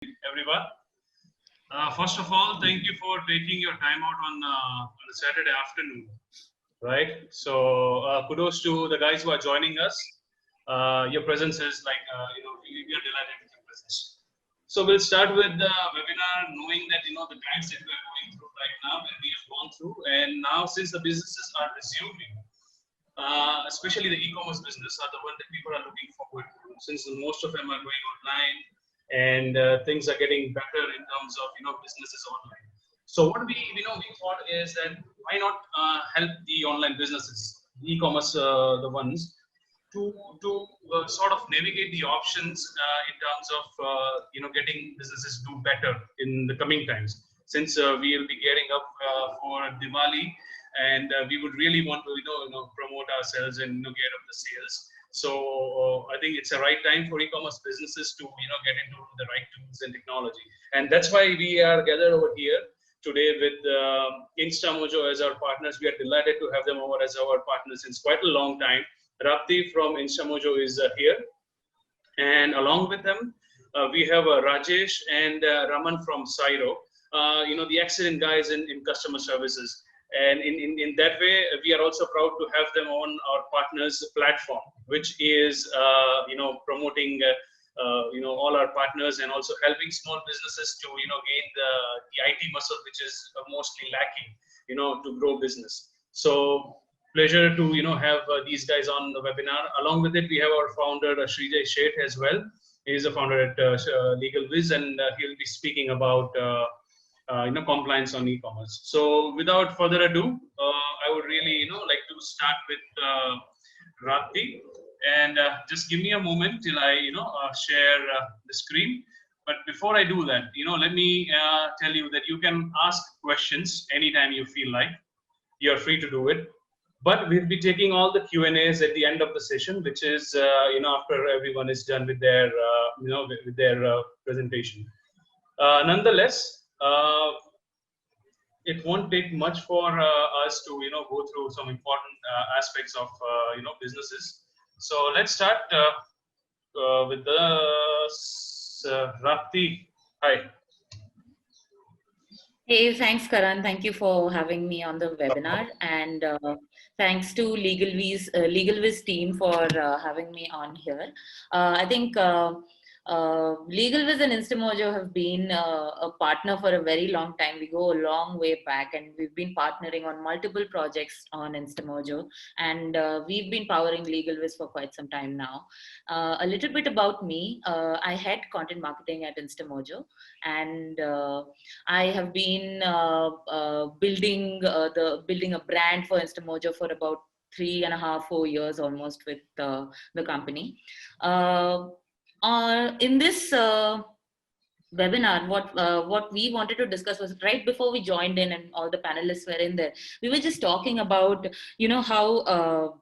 everyone. First of all, thank you for taking your time out on a Saturday afternoon, right? So kudos to the guys who are joining us. Your presence is we are delighted with your presence. So we'll start with the webinar, knowing that the times that we are going through right now, and we have gone through, and now since the businesses are resuming, especially the e-commerce business are the one that people are looking forward to, since most of them are going online and things are getting better in terms of businesses online. So what we thought is that why not help the online businesses, e-commerce, the ones to sort of navigate the options in terms of getting businesses do better in the coming times, since we will be gearing up for Diwali, and we would really want to promote ourselves and get up the sales. So I think it's a right time for e-commerce businesses to get into the right tools and technology, and that's why we are gathered over here today with Instamojo as our partners. We are delighted to have them over as our partners since quite a long time. Rapti from Instamojo is here, and along with them we have Rajesh and Ramana from Syro, the excellent guys in customer services. And in that way, we are also proud to have them on our partners platform, which is promoting all our partners and also helping small businesses to gain the IT muscle, which is mostly lacking to grow business. So pleasure to have these guys on the webinar. Along with it, we have our founder Srijay Sheth as well. He is a founder at LegalViz, and he'll be speaking about compliance on e-commerce. So without further ado, I would really like to start with Rapti, and just give me a moment till I share the screen. But before I do that, let me tell you that you can ask questions anytime you feel like. You're free to do it. But we'll be taking all the Q&As at the end of the session, which is after everyone is done with their presentation. Nonetheless, it won't take much for us to go through some important aspects of businesses. So let's start with the Rapti. Hi. Hey, thanks, Karan. Thank you for having me on the webinar, and thanks to LegalViz team for having me on here. I think LegalViz and Instamojo have been a partner for a very long time. We go a long way back, and we've been partnering on multiple projects on Instamojo, and we've been powering LegalViz for quite some time now. A little bit about me. I head content marketing at Instamojo, and I have been building a brand for Instamojo for about 3.5, 4 years almost with the company. In this webinar, what we wanted to discuss was right before we joined in and all the panelists were in there. We were just talking about how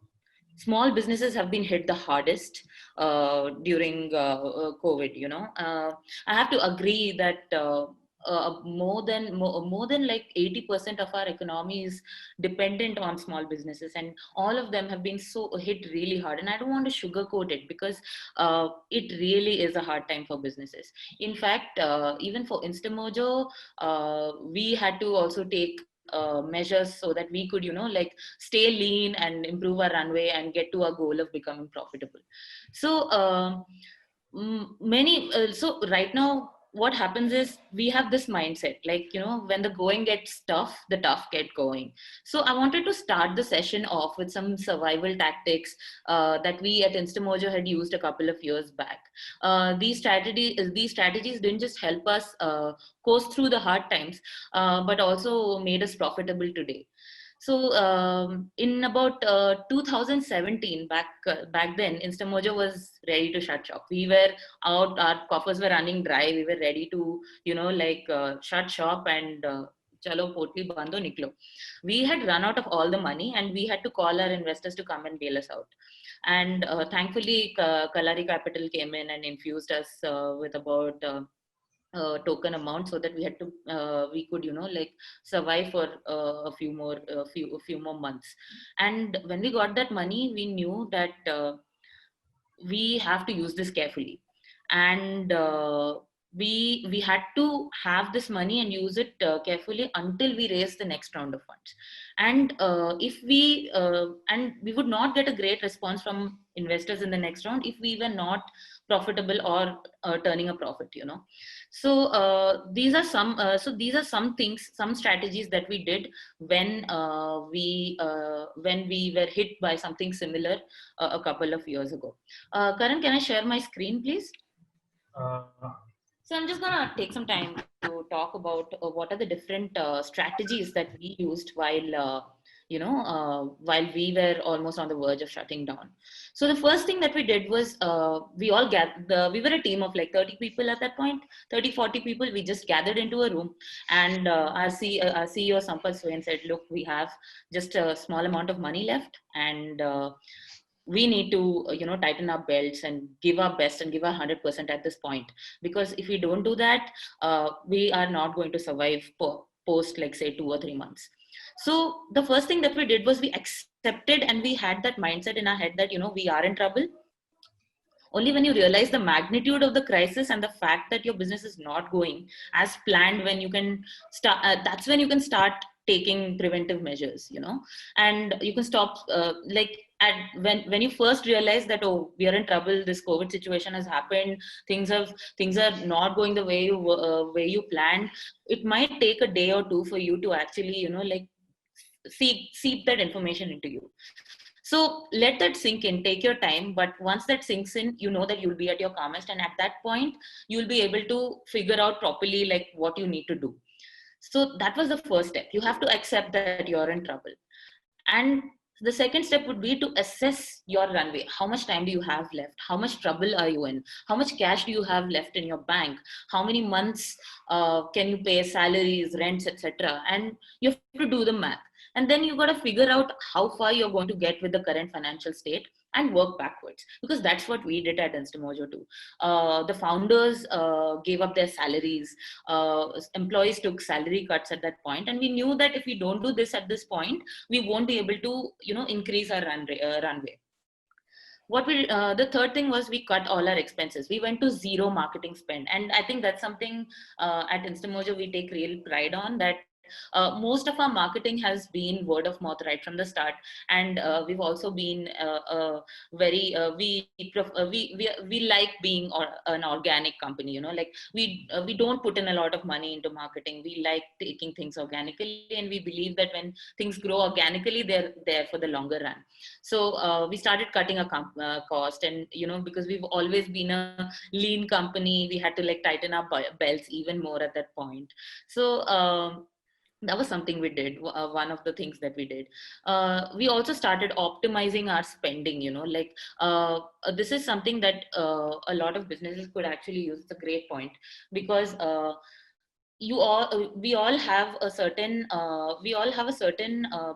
small businesses have been hit the hardest during COVID. I have to agree that more than like 80% of our economy is dependent on small businesses, and all of them have been so hit really hard. And I don't want to sugarcoat it, because it really is a hard time for businesses. In fact, even for Instamojo, we had to also take measures so that we could stay lean and improve our runway and get to our goal of becoming profitable. So so right now what happens is we have this mindset, when the going gets tough, the tough get going. So I wanted to start the session off with some survival tactics that we at Instamojo had used a couple of years back. These strategies didn't just help us coast through the hard times, but also made us profitable today. So in about 2017, back then, Instamojo was ready to shut shop. We were out, our coffers were running dry. We were ready to, shut shop and chalo potli bando niklo. We had run out of all the money, and we had to call our investors to come and bail us out. And thankfully, Kalari Capital came in and infused us with about token amount, so that we could survive for a few more months. And when we got that money, we knew that we have to use this carefully. And we had to have this money and use it carefully until we raise the next round of funds. And if we and we would not get a great response from investors in the next round if we were not profitable or turning a profit, you know. So these are some things, some strategies that we did when we were hit by something similar a couple of years ago. Karan, can I share my screen, please? Uh, So I'm just gonna take some time to talk about what are the different strategies that we used while we were almost on the verge of shutting down. So the first thing that we did was we were a team of like 30 people at that point, 30, 40 people. We just gathered into a room, and our CEO Sampath Swain said, look, we have just a small amount of money left, and we need to tighten our belts and give our best and give our 100% at this point, because if we don't do that, we are not going to survive post like say 2 or 3 months. So the first thing that we did was we accepted, and we had that mindset in our head that we are in trouble. Only when you realize the magnitude of the crisis and the fact that your business is not going as planned, when you can start that's when you can start taking preventive measures, and you can stop when you first realize that, oh, we are in trouble, this COVID situation has happened, things are not going the way you planned. It might take a day or two for you to actually seep that information into you. So let that sink in, take your time. But once that sinks in, you know that you'll be at your calmest. And at that point, you'll be able to figure out properly like what you need to do. So that was the first step. You have to accept that you're in trouble. And the second step would be to assess your runway. How much time do you have left? How much trouble are you in? How much cash do you have left in your bank? How many months can you pay salaries, rents, etc.? And you have to do the math. And then you got to figure out how far you're going to get with the current financial state and work backwards, because that's what we did at Instamojo too. The founders gave up their salaries. Employees took salary cuts at that point, and we knew that if we don't do this at this point, we won't be able to increase our runway. The third thing was we cut all our expenses. We went to zero marketing spend. And I think that's something at Instamojo we take real pride on, that most of our marketing has been word of mouth right from the start. And we've also been very we like being an organic company, like we don't put in a lot of money into marketing. We like taking things organically, and we believe that when things grow organically, they're there for the longer run. So we started cutting our cost, and because we've always been a lean company, we had to like tighten our belts even more at that point. So that was something we did. One of the things that we did. We also started optimizing our spending. This is something that a lot of businesses could actually use. It's a great point, because we all have a certain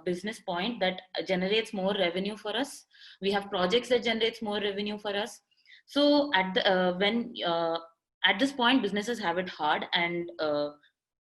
business point that generates more revenue for us. We have projects that generates more revenue for us. So at this point, businesses have it hard, and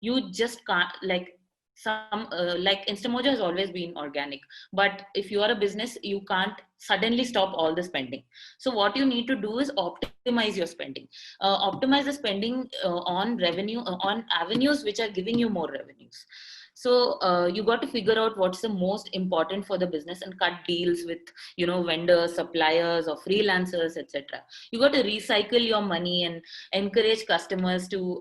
you just can't like Instamojo has always been organic, but if you are a business, you can't suddenly stop all the spending. So what you need to do is optimize your spending. Optimize the spending on revenue, on avenues which are giving you more revenues. So you got to figure out what's the most important for the business and cut deals with vendors, suppliers, or freelancers, etc. You got to recycle your money and encourage customers to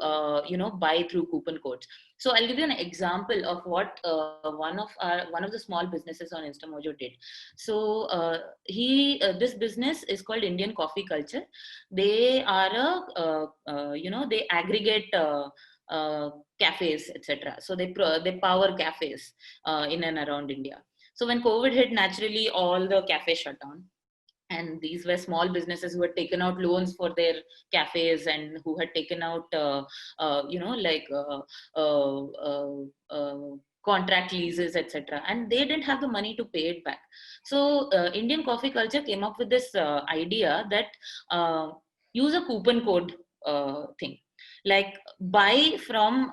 buy through coupon codes. So I'll give you an example of what one of the small businesses on Instamojo did. So this business is called Indian Coffee Culture. They are they aggregate cafes, etc. So they power cafes in and around India. So when COVID hit, naturally all the cafes shut down. And these were small businesses who had taken out loans for their cafes, and who had taken out, contract leases, etc. And they didn't have the money to pay it back. So Indian Coffee Culture came up with this idea that use a coupon code thing. Like buy from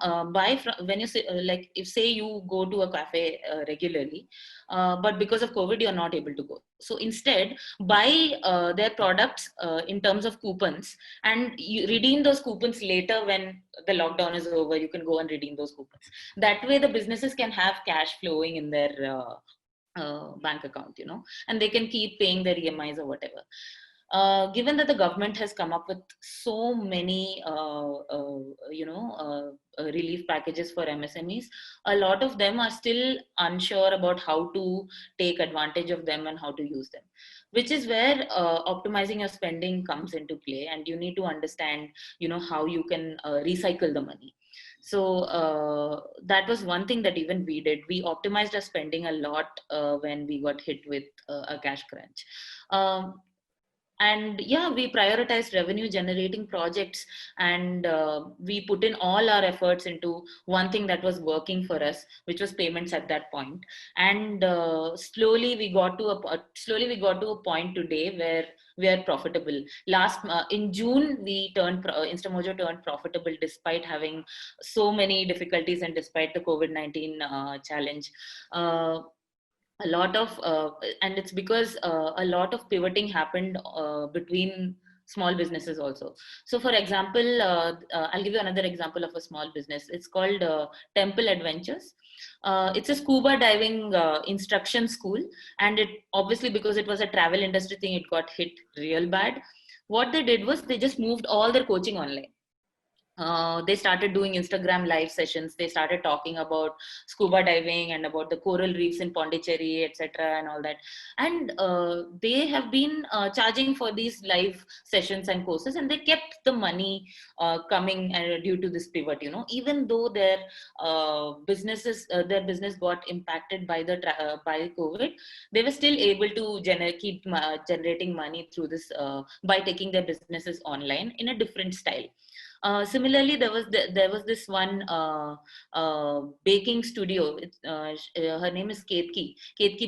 when you say like if say you go to a cafe regularly, but because of COVID you're not able to go. So instead buy their products in terms of coupons, and you redeem those coupons later when the lockdown is over. You can go and redeem those coupons. That way the businesses can have cash flowing in their bank account, and they can keep paying their EMIs or whatever. Given that the government has come up with so many, relief packages for MSMEs, a lot of them are still unsure about how to take advantage of them and how to use them, which is where optimizing your spending comes into play, and you need to understand, how you can recycle the money. So that was one thing that even we did. We optimized our spending a lot when we got hit with a cash crunch. And yeah, we prioritized revenue generating projects, and we put in all our efforts into one thing that was working for us, which was payments at that point. And slowly we got to a point today where we are profitable. Last in June we turned Instamojo turned profitable despite having so many difficulties and despite the COVID-19 challenge. A lot of and it's because a lot of pivoting happened between small businesses also. So for example, I'll give you another example of a small business. It's called Temple Adventures. It's a scuba diving instruction school, and it obviously, because it was a travel industry thing, it got hit real bad. What they did was they just moved all their coaching online. They started doing Instagram live sessions. They started talking about scuba diving and about the coral reefs in Pondicherry, etc., and all that. And they have been charging for these live sessions and courses, and they kept the money coming due to this pivot. Even though their business got impacted by by COVID, they were still able to keep generating money through this by taking their businesses online in a different style. Similarly, there was this one baking studio. Her name is Ketki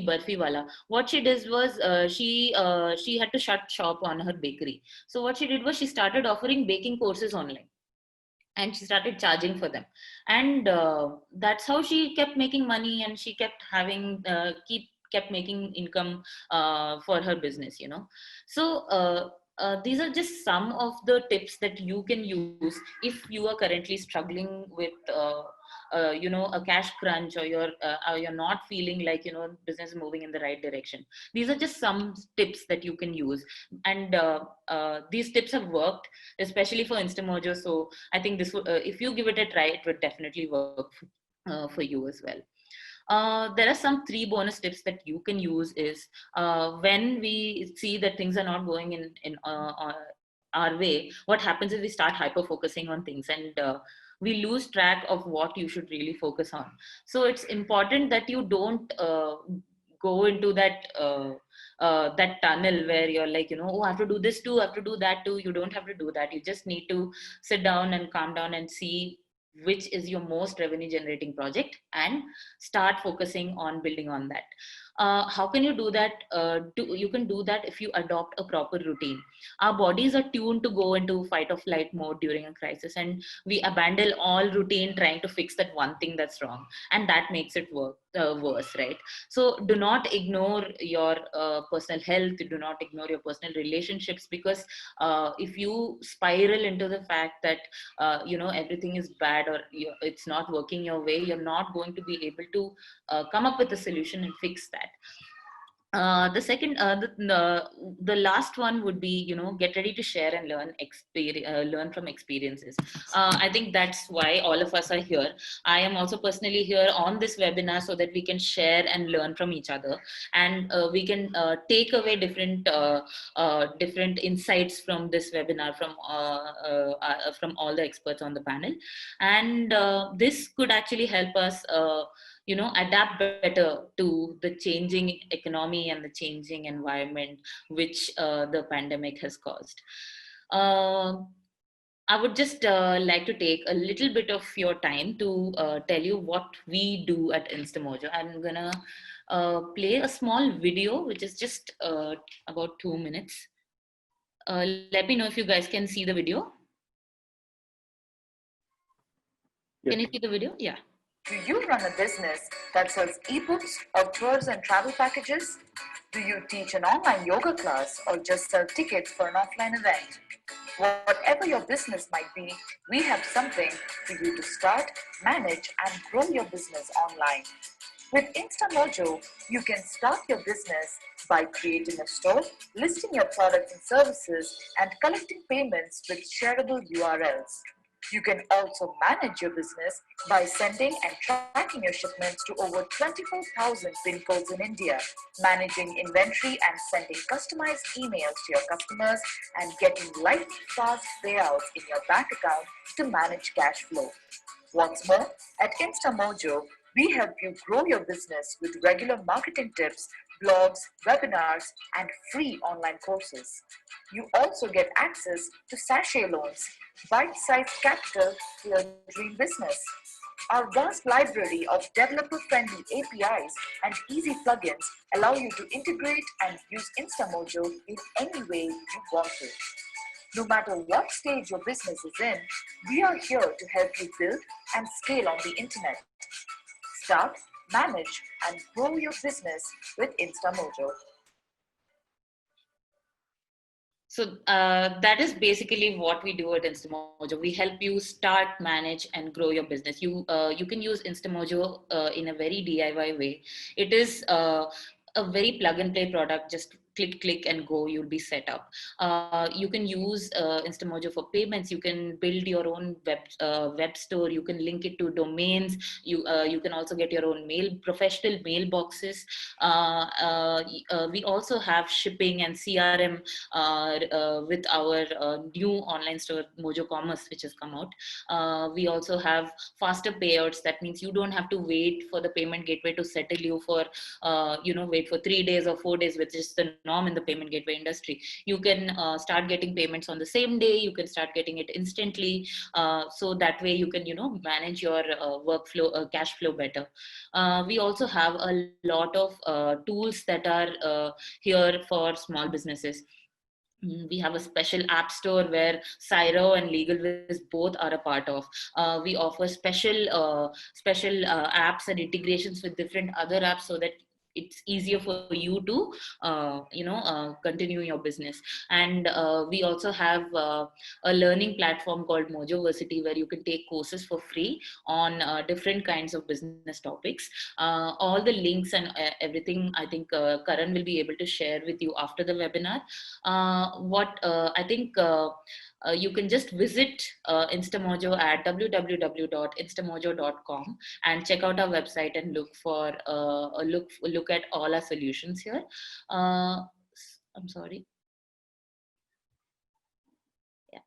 Barfi Wala. What she did was she had to shut shop on her bakery. So what she did was she started offering baking courses online, and she started charging for them, and that's how she kept making money, and she kept having kept making income for her business. So these are just some of the tips that you can use if you are currently struggling with a cash crunch, or you're not feeling like business is moving in the right direction. These are just some tips that you can use, and these tips have worked, especially for Instamojo. So I think this if you give it a try, it would definitely work for you as well. There are some 3 bonus tips that you can use is when we see that things are not going in our way, what happens is we start hyper focusing on things, and we lose track of what you should really focus on. So it's important that you don't go into that tunnel where you're like, oh, I have to do this too, I have to do that too. You don't have to do that. You just need to sit down and calm down and see which is your most revenue generating project, and start focusing on building on that. How can you do that? You can do that if you adopt a proper routine. Our bodies are tuned to go into fight or flight mode during a crisis, and we abandon all routine trying to fix that one thing that's wrong, and that makes it worse, right? So do not ignore your personal health. Do not ignore your personal relationships, because if you spiral into the fact that everything is bad, or it's not working your way, you're not going to be able to come up with a solution and fix that. The second, the last one would be, get ready to share and learn from experiences. I think that's why all of us are here. I am also personally here on this webinar so that we can share and learn from each other, and we can take away different insights from this webinar from all the experts on the panel, and this could actually help us adapt better to the changing economy and the changing environment which the pandemic has caused. I would just like to take a little bit of your time to tell you what we do at Instamojo. I'm gonna play a small video, which is just about 2 minutes. Let me know if you guys can see the video. Can you see the video? Yeah. Do you run a business that sells ebooks or tours and travel packages? Do you teach an online yoga class or just sell tickets for an offline event? Whatever your business might be, we have something for you to start, manage, and grow your business online. With Instamojo, you can start your business by creating a store, listing your products and services, and collecting payments with shareable URLs. You can also manage your business by sending and tracking your shipments to over 24,000 pin codes in India, managing inventory and sending customized emails to your customers, and getting light, fast payouts in your bank account to manage cash flow. What's more, at Instamojo, we help you grow your business with regular marketing tips, blogs, webinars, and free online courses. You also get access to sachet loans, bite-sized capital for your dream business. Our vast library of developer-friendly APIs and easy plugins allow you to integrate and use Instamojo in any way you want to. No matter what stage your business is in, we are here to help you build and scale on the internet. Start, manage, and grow your business with Instamojo. So that is basically what we do at Instamojo. We help you start, manage, and grow your business. You can use Instamojo in a very DIY way. It is a very plug and play product. Just click and go. You'll be set up. You can use Instamojo for payments. You can build your own web store. You can link it to domains. You can also get your own professional mailboxes. We also have shipping and CRM with our new online store Mojo Commerce, which has come out. We also have faster payouts. That means you don't have to wait for the payment gateway to settle you for wait for 3 days or 4 days, which is the norm in the payment gateway industry. You can start getting payments on the same day. You can start getting it instantly. So that way you can manage your workflow, cash flow better. We also have a lot of tools that are here for small businesses. We have a special app store where Syro and LegalWiz both are a part of. We offer special apps and integrations with different other apps so that it's easier for you to continue your business. And we also have a learning platform called Mojoversity, where you can take courses for free on different kinds of business topics. All the links and everything, I think Karan will be able to share with you after the webinar. You can just visit Instamojo at www.instamojo.com and check out our website and look for look at all our solutions here. I'm sorry. Yeah.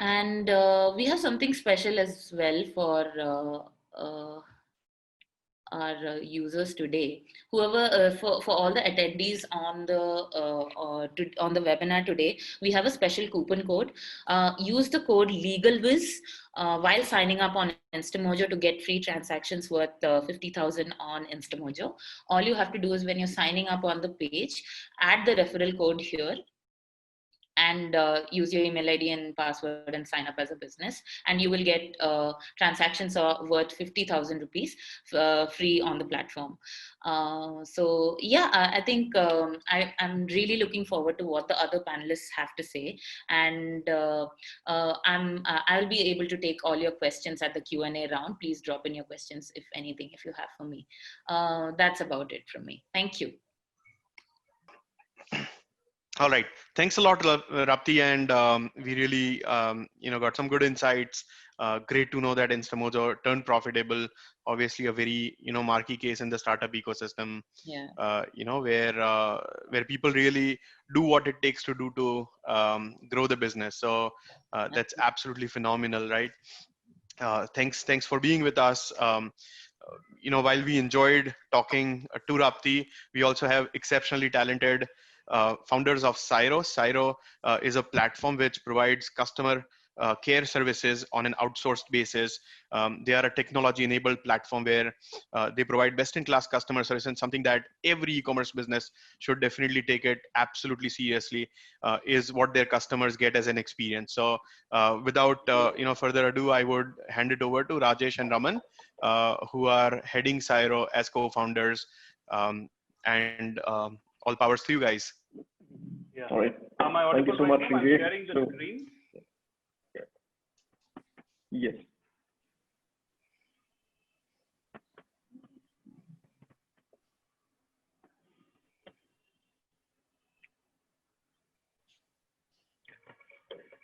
And we have something special as well for our users today. Whoever for all the attendees on the webinar today, we have a special coupon code. Use the code LegalWiz while signing up on Instamojo to get free transactions worth 50,000 on Instamojo. All you have to do is, when you're signing up on the page, add the referral code here and use your email ID and password and sign up as a business, and you will get transactions worth 50,000 rupees free on the platform. So yeah, I think I'm really looking forward to what the other panelists have to say, and I'll be able to take all your questions at the Q&A round. Please drop in your questions, if anything, if you have for me. That's about it from me. Thank you. All right. Thanks a lot, Rapti, and we really, got some good insights. Great to know that Instamojo turned profitable. Obviously, a very marquee case in the startup ecosystem. Yeah. Where people really do what it takes to do to grow the business. So that's absolutely phenomenal, right? Thanks for being with us. While we enjoyed talking to Rapti, we also have exceptionally talented founders of Syro. Syro is a platform which provides customer care services on an outsourced basis. They are a technology-enabled platform where they provide best-in-class customer service, and something that every e-commerce business should definitely take it absolutely seriously, is what their customers get as an experience. So without further ado, I would hand it over to Rajesh and Raman, who are heading Syro as co-founders, and all powers to you guys. Yeah. All right. Am I Thank you audible so right much, now? I'm Vijay. sharing the So- screen. Yes.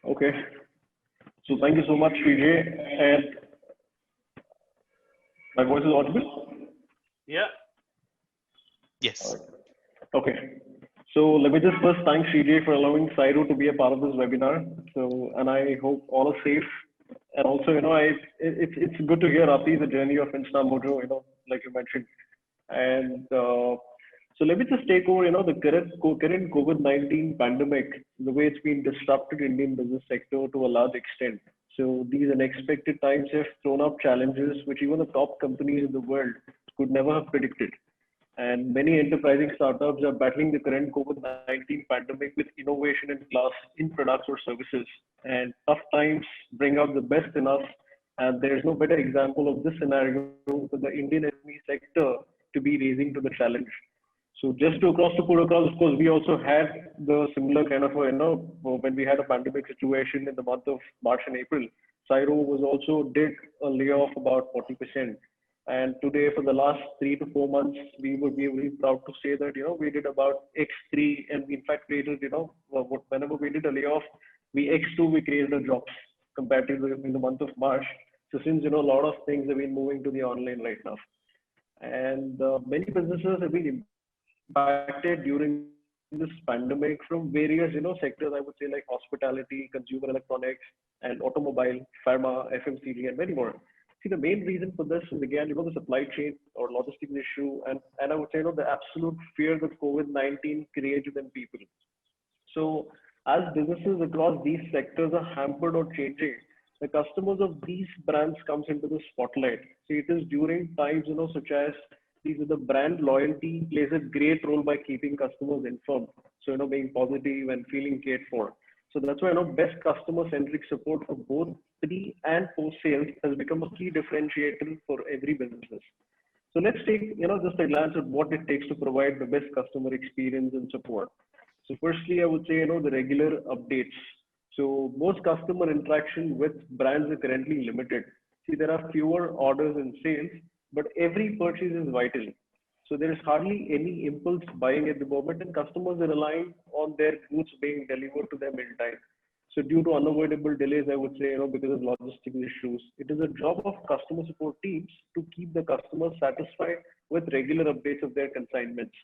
Okay. So thank you so much, Vijay. And my voice is audible? Yeah. Yes. Okay. So let me just first thank CJ for allowing Syro to be a part of this webinar. So, and I hope all are safe. And also, it's good to hear Rapti, the journey of Instamojo, like you mentioned. And so let me just take over, the current COVID-19 pandemic, the way it's been disrupted Indian business sector to a large extent. So these unexpected times have thrown up challenges which even the top companies in the world could never have predicted. And many enterprising startups are battling the current COVID-19 pandemic with innovation in class in products or services. And tough times bring out the best in us. And there's no better example of this scenario for the Indian SME sector to be raising to the challenge. So just to put across, of course, we also had the similar kind of, when we had a pandemic situation in the month of March and April, Syro was also did a layoff about 40%. And today, for the last 3 to 4 months, we would be really proud to say that, we did about X3, and we in fact created, whenever we did a layoff, we created a jobs compared to in the month of March. So since, a lot of things have been moving to the online right now. And many businesses have been impacted during this pandemic from various, sectors, I would say, like hospitality, consumer electronics, and automobile, pharma, FMCG, and many more. See, the main reason for this is again, the supply chain or logistics issue, and I would say, the absolute fear that COVID-19 creates within people. So as businesses across these sectors are hampered or changing, the customers of these brands comes into the spotlight. So it is during times, such as these, the brand loyalty plays a great role by keeping customers informed. So, being positive and feeling cared for. So that's why, best customer-centric support for both pre and post-sales has become a key differentiator for every business. So let's take, just a glance at what it takes to provide the best customer experience and support. So firstly, I would say, the regular updates. So most customer interaction with brands are currently limited. See, there are fewer orders and sales, but every purchase is vital. So there is hardly any impulse buying at the moment, and customers are relying on their goods being delivered to them in time. So due to unavoidable delays, I would say, because of logistical issues, it is a job of customer support teams to keep the customers satisfied with regular updates of their consignments.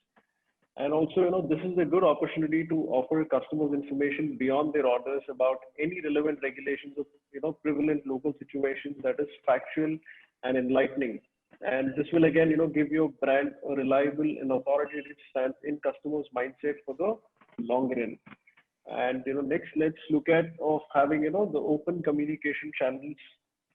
And also, this is a good opportunity to offer customers information beyond their orders about any relevant regulations of, prevalent local situations that is factual and enlightening. And this will again, give your brand a reliable and authoritative stance in customers' mindset for the long run. And next, let's look at of having the open communication channels,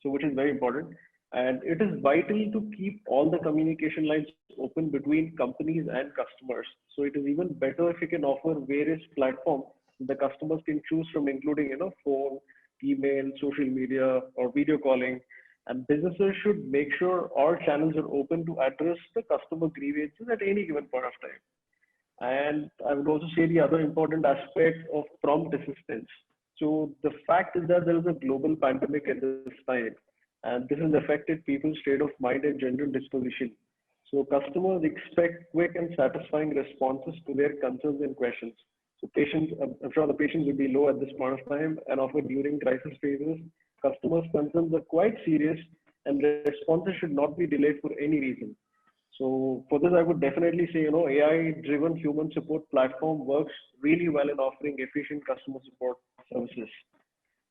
so which is very important. And it is vital to keep all the communication lines open between companies and customers. So it is even better if you can offer various platforms the customers can choose from, including phone, email, social media, or video calling. And businesses should make sure all channels are open to address the customer grievances at any given point of time. And I would also say the other important aspect of prompt assistance. So the fact is that there is a global pandemic at this time, and this has affected people's state of mind and general disposition. So customers expect quick and satisfying responses to their concerns and questions. So patience, I'm sure the patience will be low at this point of time, and often during crisis phases, customers' concerns are quite serious, and responses should not be delayed for any reason. So for this, I would definitely say, AI-driven human support platform works really well in offering efficient customer support services.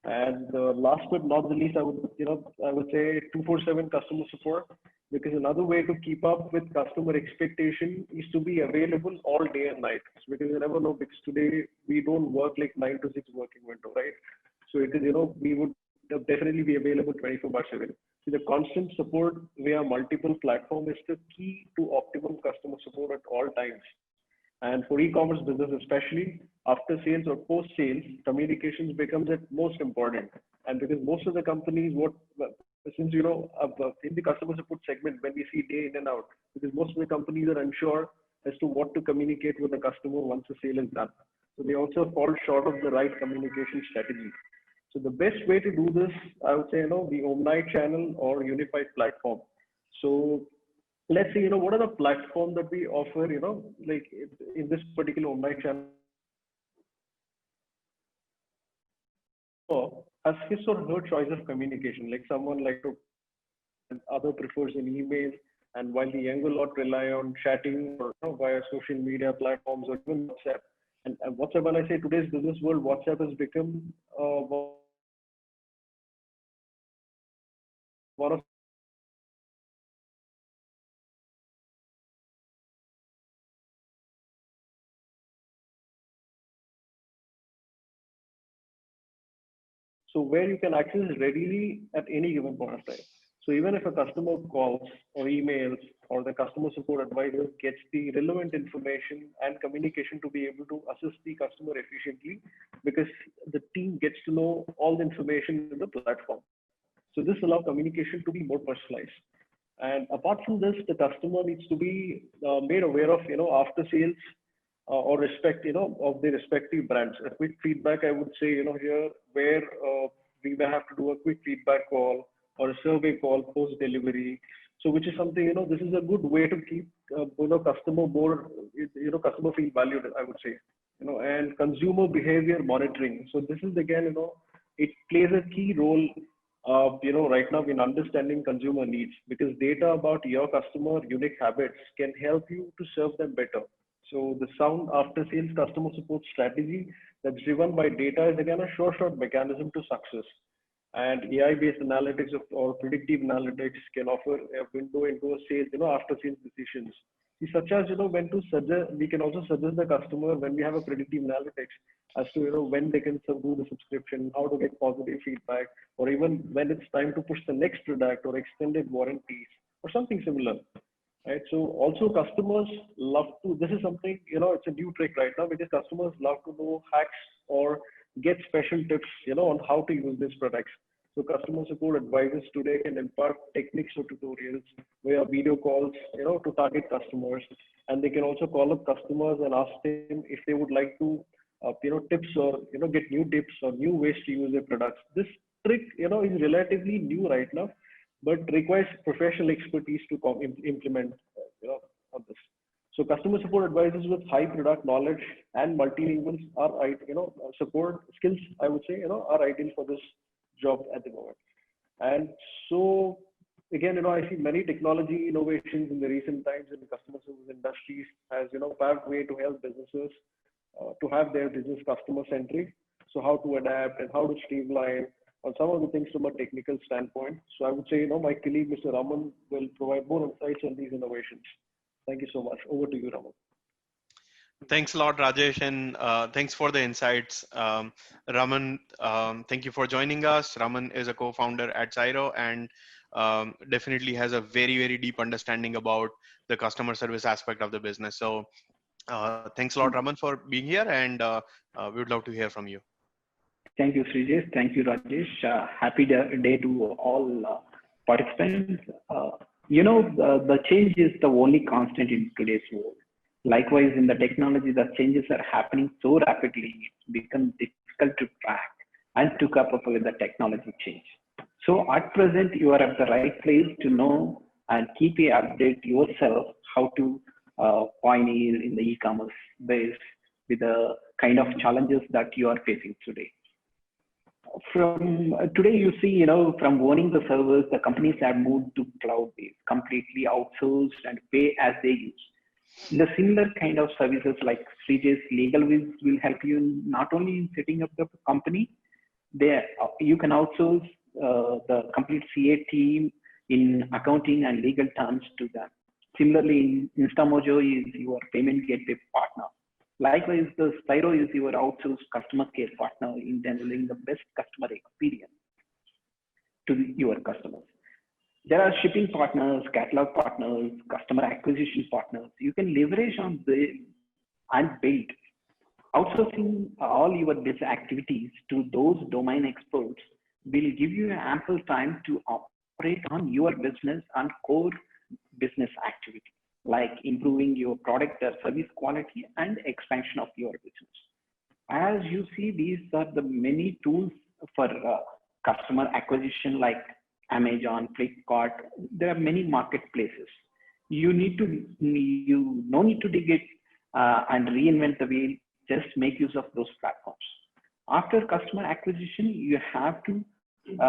And last but not the least, I would say 24/7 customer support, because another way to keep up with customer expectation is to be available all day and night. Because you never know, because today we don't work like 9 to 6 working window, right? So it is, we would definitely be available 24/7. So the constant support via multiple platforms is the key to optimum customer support at all times. And for e-commerce business, especially after sales or post sales, communications becomes at most important. And because most of the companies, since in the customer support segment, when we see day in and out, because most of the companies are unsure as to what to communicate with the customer once the sale is done. So they also fall short of the right communication strategy. So the best way to do this, I would say, the Omni channel or unified platform. So let's see, what are the platforms that we offer, like in this particular Omni channel has his or her choice of communication. Like someone like to, other prefers an email, and while the younger lot rely on chatting or via social media platforms or even WhatsApp. And WhatsApp, when I say today's business world, WhatsApp has become one of so where you can access readily at any given point of time. So even if a customer calls or emails or the customer support advisor gets the relevant information and communication to be able to assist the customer efficiently, because the team gets to know all the information in the platform. So this allows communication to be more personalized. And apart from this, the customer needs to be made aware of, after sales or respect, of the respective brands. A quick feedback, I would say, here where we may have to do a quick feedback call or a survey call post delivery. So which is something, this is a good way to keep, customer more, customer feel valued, I would say, and consumer behavior monitoring. So this is again, it plays a key role right now in understanding consumer needs, because data about your customer unique habits can help you to serve them better. So the sound after sales customer support strategy that's driven by data is again a short mechanism to success. And AI-based analytics or predictive analytics can offer a window into a sales, after sales decisions. Such as, when to suggest, we can also suggest the customer when we have a predictive analytics as to, when they can do the subscription, how to get positive feedback, or even when it's time to push the next product or extended warranties or something similar. Right. So also customers love to, this is something, it's a new trick right now, because customers love to know hacks or get special tips, on how to use these products. So customer support advisors today can impart techniques or tutorials via video calls, to target customers. And they can also call up customers and ask them if they would like to, tips or, get new tips or new ways to use their products. This trick, is relatively new right now, but requires professional expertise to implement, on this. So customer support advisors with high product knowledge and multilinguals are, support skills, I would say, are ideal for this job at the moment. And so again, I see many technology innovations in the recent times in the customer service industries as, paved way to help businesses to have their business customer centric. So how to adapt and how to streamline on some of the things from a technical standpoint. So I would say, my colleague, Mr. Raman, will provide more insights on these innovations. Thank you so much. Over to you, Raman. Thanks a lot, Rajesh, and thanks for the insights. Raman, thank you for joining us. Raman is a co-founder at Syro and definitely has a very deep understanding about the customer service aspect of the business. So thanks a lot, Raman, for being here, and we would love to hear from you. Thank you, Srijesh. Thank you, Rajesh. Happy day to all participants. The change is the only constant in today's world. Likewise, in the technology, the changes are happening so rapidly, it's become difficult to track and to keep up with the technology change. So at present, you are at the right place to know and keep a update yourself how to pioneer in the e-commerce space with the kind of challenges that you are facing today. From today, you see, from owning the servers, the companies have moved to cloud-based, completely outsourced and pay as they use. The similar kind of services like Srijesh LegalViz will help you not only in setting up the company, there you can outsource the complete CA team in accounting and legal terms to them. Similarly, Instamojo is your payment gateway partner. Likewise, the Syro is your outsourced customer care partner in delivering the best customer experience to your customers. There are shipping partners, catalog partners, customer acquisition partners. You can leverage on them and build. Outsourcing all your business activities to those domain experts will give you ample time to operate on your business and core business activity, like improving your product or service quality and expansion of your business. As you see, these are the many tools for customer acquisition, like Amazon, Flipkart. There are many marketplaces. You no need to dig it and reinvent the wheel. Just make use of those platforms. After customer acquisition, you have to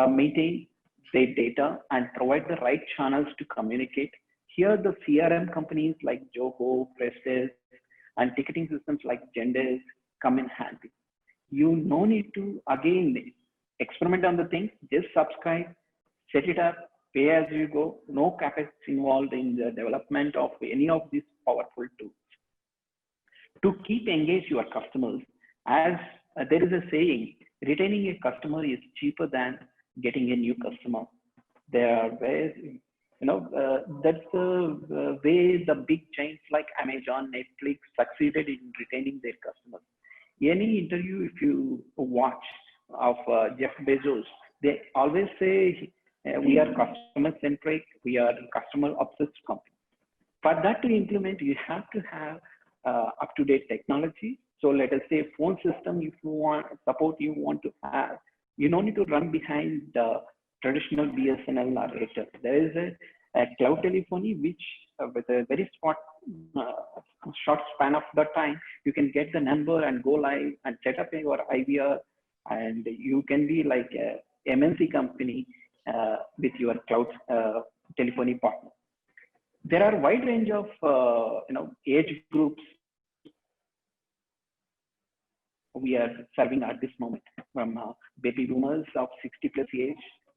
maintain their data and provide the right channels to communicate. Here, the CRM companies like Zoho, Prestige, and ticketing systems like Zendesk come in handy. You no need to again experiment on the thing. Just subscribe, set it up, pay as you go. No capex involved in the development of any of these powerful tools. To keep engaged your customers, as there is a saying, retaining a customer is cheaper than getting a new customer. There are ways, that's the way the big chains like Amazon, Netflix succeeded in retaining their customers. Any interview, if you watch of Jeff Bezos, they always say we are customer centric, we are customer obsessed company. For that to implement, you have to have up-to-date technology. So let us say phone system, if you want support, you want to have, you don't need to run behind the traditional BSNL or Airtel. There is a cloud telephony, which with a very short span of the time, you can get the number and go live and set up your IVR, and you can be like a MNC company with your cloud telephony partner. There are a wide range of age groups we are serving at this moment, from baby boomers of 60 plus age,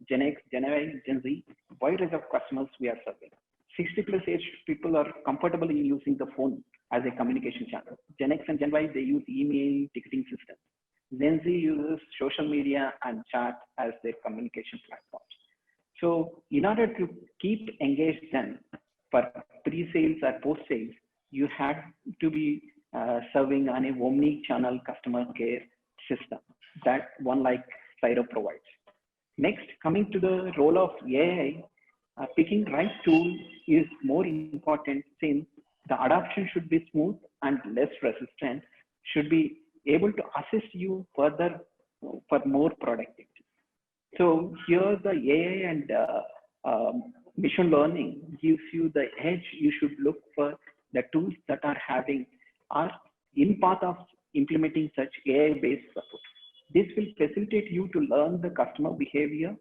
Gen X, Gen Y, Gen Z, wide range of customers we are serving. 60 plus age people are comfortable in using the phone as a communication channel. Gen X and Gen Y, they use email, ticketing systems. Gen Z uses social media and chat as their communication platforms. So in order to keep engaged them for pre-sales or post-sales, you have to be serving on a omni-channel customer care system that one like Syro provides. Next, coming to the role of AI, picking right tool is more important, since the adoption should be smooth and less resistant, should be able to assist you further for more productivity. So here the AI and machine learning gives you the edge. You should look for the tools that are in path of implementing such AI-based support. This will facilitate you to learn the customer behavior.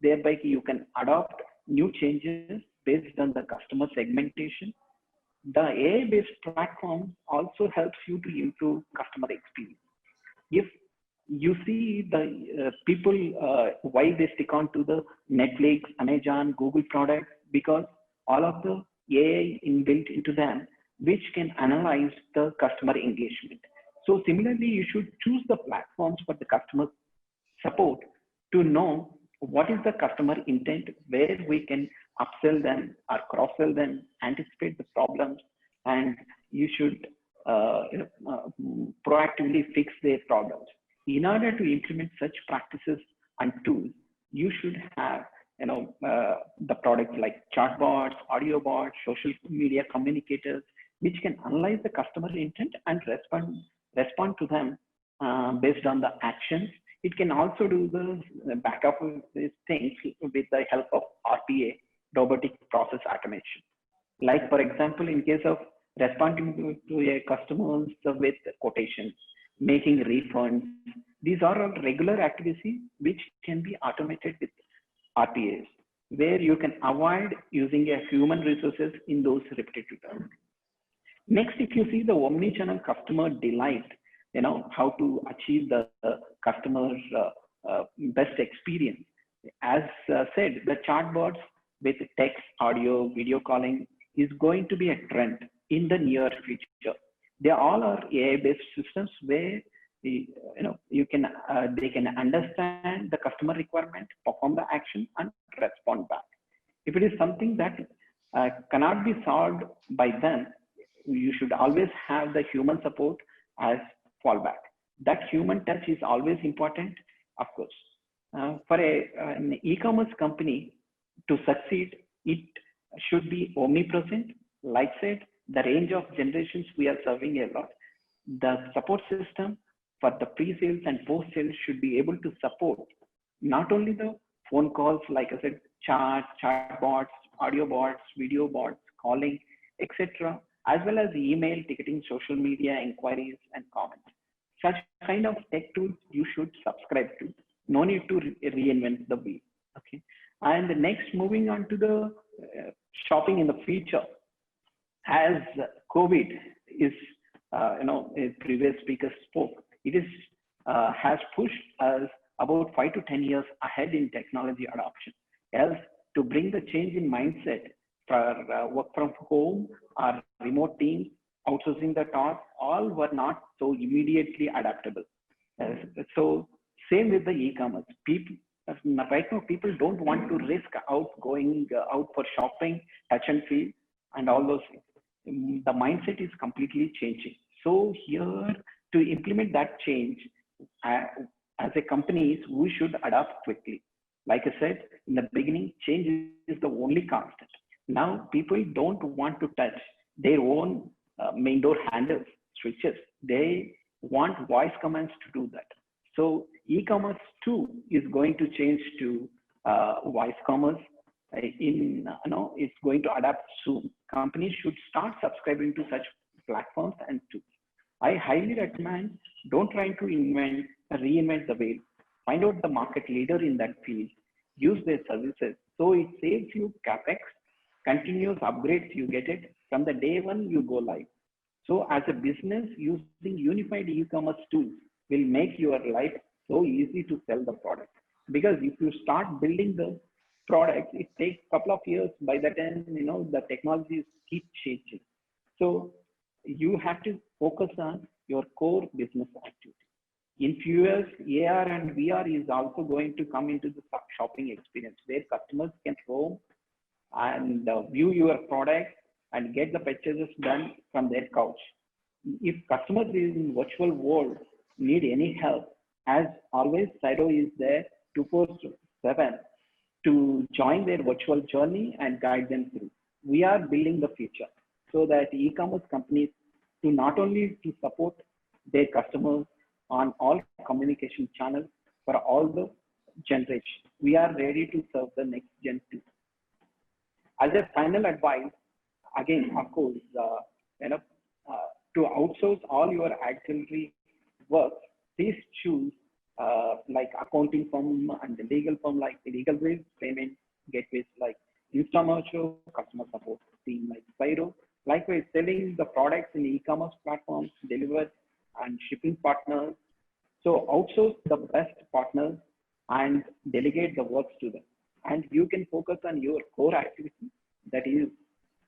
Thereby you can adopt new changes based on the customer segmentation. The AI-based platform also helps you to improve customer experience. If you see the people, why they stick on to the Netflix, Amazon, Google products, because all of the AI inbuilt into them, which can analyze the customer engagement. So similarly, you should choose the platforms for the customer support to know what is the customer intent, where we can upsell them or cross-sell them, anticipate the problems, and you should proactively fix their problems. In order to implement such practices and tools, you should have the products like chatbots, audio bots, social media communicators, which can analyze the customer intent and respond to them based on the actions. It can also do the backup of these things with the help of RPA, robotic process automation. Like for example, in case of responding to a customers with quotations, making refunds, these are all regular activities which can be automated with RPAs, where you can avoid using a human resources in those repetitive tasks. Next, if you see the omni-channel customer delight, how to achieve the customer's best experience. As said, the chatbots with text, audio, video calling is going to be a trend in the near future. They all are AI-based systems where you can they can understand the customer requirement, perform the action, and respond back. If it is something that cannot be solved by them, you should always have the human support as fallback. That human touch is always important, of course. For an e-commerce company to succeed, it should be omnipresent. Like said, the range of generations we are serving a lot. The support system for the pre-sales and post-sales should be able to support not only the phone calls, like I said, chat bots, audio bots, video bots, calling, etc., as well as email, ticketing, social media, inquiries, and comments. Such kind of tech tools you should subscribe to. No need to reinvent the wheel. Okay. And next, moving on to the shopping in the future. As COVID is, a previous speaker spoke, it is has pushed us about 5 to 10 years ahead in technology adoption. Else, to bring the change in mindset for work from home or remote teams, outsourcing the task, all were not so immediately adaptable. So same with the e-commerce. People right now, people don't want to risk going out for shopping, touch and feel, and all those things. The mindset is completely changing. So here, to implement that change, as a companies, we should adapt quickly. Like I said in the beginning, change is the only constant. Now people don't want to touch their own main door handles, switches. They want voice commands to do that. So e-commerce too is going to change to voice commerce. It's going to adapt soon. Companies should start subscribing to such platforms and tools. I highly recommend don't try to reinvent the wheel. Find out the market leader in that field. Use their services. So it saves you capex, continuous upgrades, you get it from the day one you go live. So as a business, using unified e-commerce tools will make your life so easy to sell the product. Because if you start building the product, it takes a couple of years. By the time, the technologies keep changing. So you have to focus on your core business activity. In few years, AR and VR is also going to come into the shopping experience where customers can roam and view your product and get the purchases done from their couch. If customers in virtual world need any help, as always, Syro is there 24/7 to join their virtual journey and guide them through. We are building the future so that e-commerce companies to not only to support their customers on all communication channels for all the generations. We are ready to serve the next gen too. As a final advice, again, of course, to outsource all your auxiliary work, please choose like accounting firm and the legal firm like legal ways, payment gateways like Instamojo, customer support team like Syro. Likewise, selling the products in e-commerce platforms, delivered and shipping partners. So outsource the best partners and delegate the works to them. And you can focus on your core activity. That is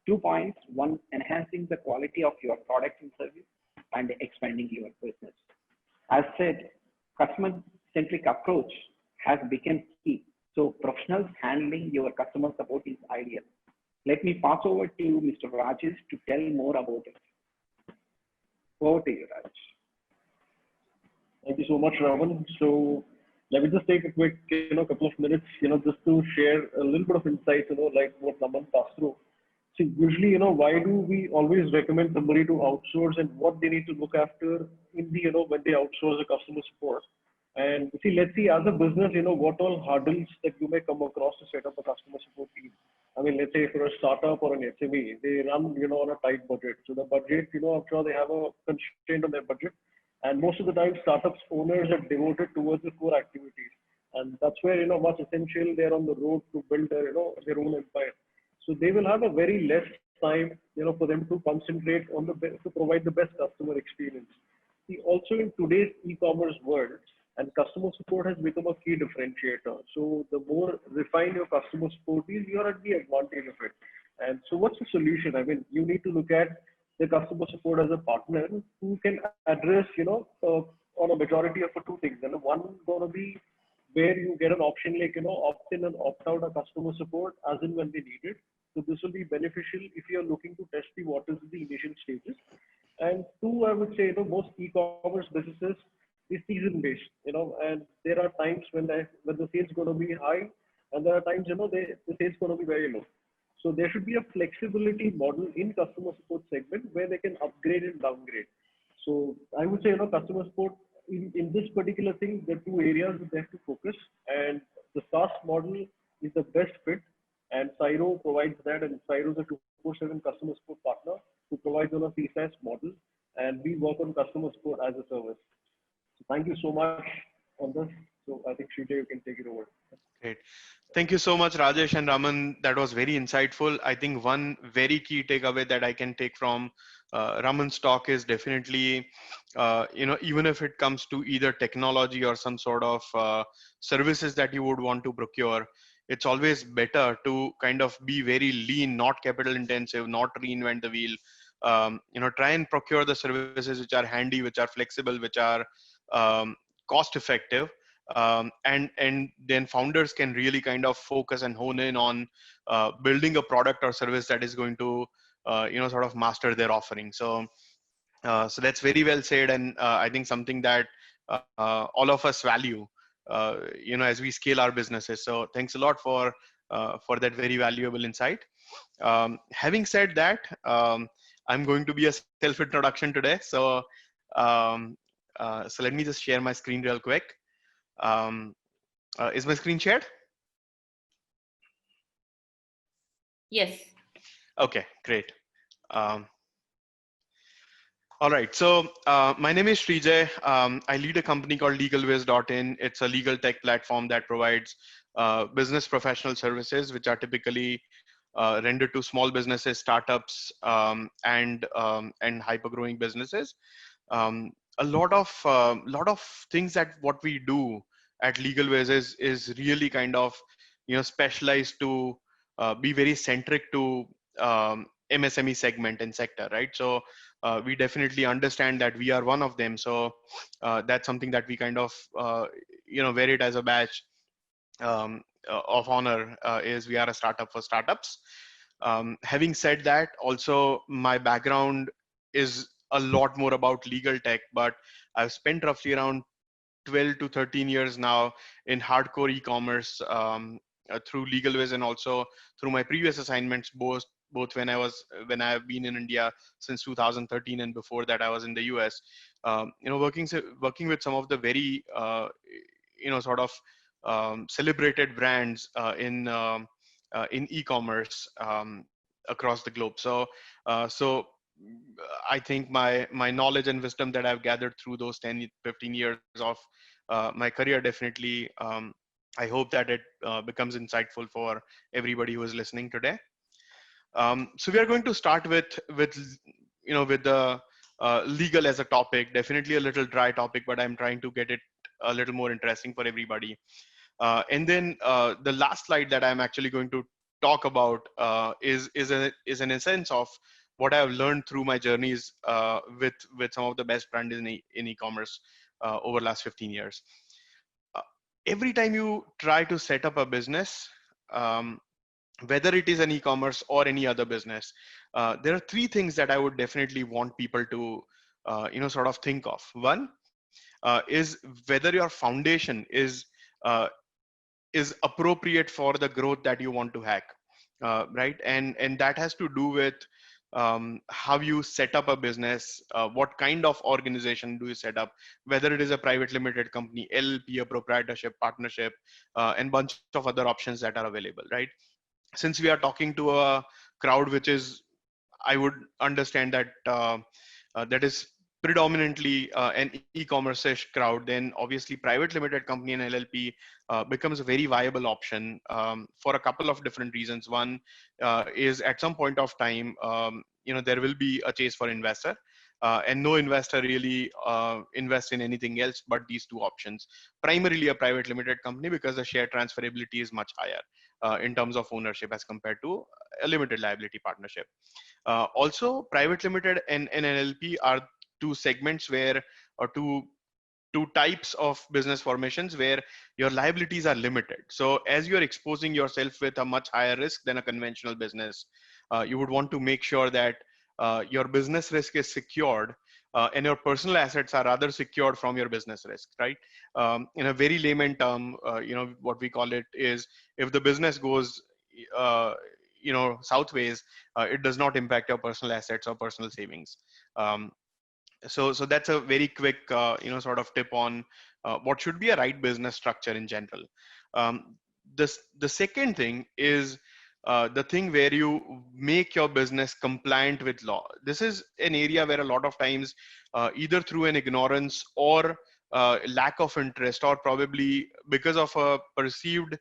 2 points. One, enhancing the quality of your product and service and expanding your business. As said, customer-centric approach has become key. So professionals handling your customer support is ideal. Let me pass over to Mr. Rajesh to tell more about it. Over to you, Raj. Thank you so much, Raman. So let me just take a quick, couple of minutes, just to share a little bit of insight, like what Raman passed through. So usually, why do we always recommend somebody to outsource and what they need to look after in the, when they outsource the customer support? And see, let's see, as a business, what all hurdles that you may come across to set up a customer support team. I mean, let's say for a startup or an SME, they run, on a tight budget. So the budget, I'm sure they have a constraint on their budget. And most of the time, startups owners are devoted towards the core activities. And that's where, much essential they're on the road to build their, their own empire. So they will have a very less time, for them to concentrate on to provide the best customer experience. See, also in today's e-commerce world, and customer support has become a key differentiator. So the more refined your customer support is, you're at the advantage of it. And so what's the solution? I mean, you need to look at the customer support as a partner who can address, on a majority of the two things. And one gonna be where you get an option like, opt in and opt out of customer support as and when they need it. So this will be beneficial if you're looking to test the waters in the initial stages. And two, I would say, most e-commerce businesses is season based, and there are times when the sales going to be high, and there are times, the sales going to be very low. So there should be a flexibility model in customer support segment where they can upgrade and downgrade. So I would say, customer support in this particular thing, there are two areas that they have to focus, and the SaaS model is the best fit, and Syro provides that, and Syro is a 24/7 customer support partner who provides on a CSaaS model, and we work on customer support as a service. So thank you so much on this. So I think Srijay, you can take it over. Great. Thank you so much, Rajesh and Raman. That was very insightful. I think one very key takeaway that I can take from Raman's talk is definitely, even if it comes to either technology or some sort of services that you would want to procure, it's always better to kind of be very lean, not capital intensive, not reinvent the wheel. Try and procure the services which are handy, which are flexible, which are cost effective. And then founders can really kind of focus and hone in on building a product or service that is going to sort of master their offering. So that's very well said, and I think something that all of us value as we scale our businesses. So thanks a lot for that very valuable insight. Having said that, I'm going to be a self introduction today, so let me just share my screen real quick. Is my screen shared? Yes. Okay, great. All right, so my name is Srijay. I lead a company called LegalWiz.in. It's a legal tech platform that provides business professional services, which are typically rendered to small businesses, startups, and hyper-growing businesses. A lot of things that what we do at LegalWiz is really kind of specialized to be very centric to MSME segment and sector, right? So we definitely understand that we are one of them. So that's something that we kind of wear it as a badge of honor, is we are a startup for startups. Having said that, also my background is a lot more about legal tech, but I've spent roughly around 12 to 13 years now in hardcore e-commerce through LegalWiz, and also through my previous assignments, both when I've been in India since 2013, and before that I was in the US, working with some of the very sort of celebrated brands in e-commerce across the globe. So I think my knowledge and wisdom that I've gathered through those 10, 15 years of my career, definitely, I hope that it becomes insightful for everybody who is listening today. So we are going to start with the legal as a topic. Definitely a little dry topic, but I'm trying to get it a little more interesting for everybody. And then the last slide that I'm actually going to talk about is an essence of what I've learned through my journeys with some of the best brands in e-commerce over the last 15 years. Every time you try to set up a business, whether it is an e-commerce or any other business, there are three things that I would definitely want people to sort of think of. One is whether your foundation is appropriate for the growth that you want to hack, right? And that has to do with how you set up a business, what kind of organization do you set up, whether it is a private limited company, LLP, a proprietorship, partnership, and bunch of other options that are available, right? Since we are talking to a crowd which is, I would understand that that is predominantly an e-commerce-ish crowd, then obviously private limited company and LLP becomes a very viable option for a couple of different reasons. One is at some point of time, there will be a chase for investor, and no investor really invests in anything else but these two options. Primarily a private limited company, because the share transferability is much higher in terms of ownership as compared to a limited liability partnership. Also, private limited and NLP are two segments where, or two types of business formations where your liabilities are limited. So as you're exposing yourself with a much higher risk than a conventional business, you would want to make sure that your business risk is secured, and your personal assets are rather secured from your business risk, right? In a very layman term, what we call it is, if the business goes uh, southways, it does not impact your personal assets or personal savings. um, so that's a very quick sort of tip on what should be a right business structure in general. um, the second thing is the thing where you make your business compliant with law. This is an area where a lot of times, either through an ignorance or lack of interest, or probably because of a perceived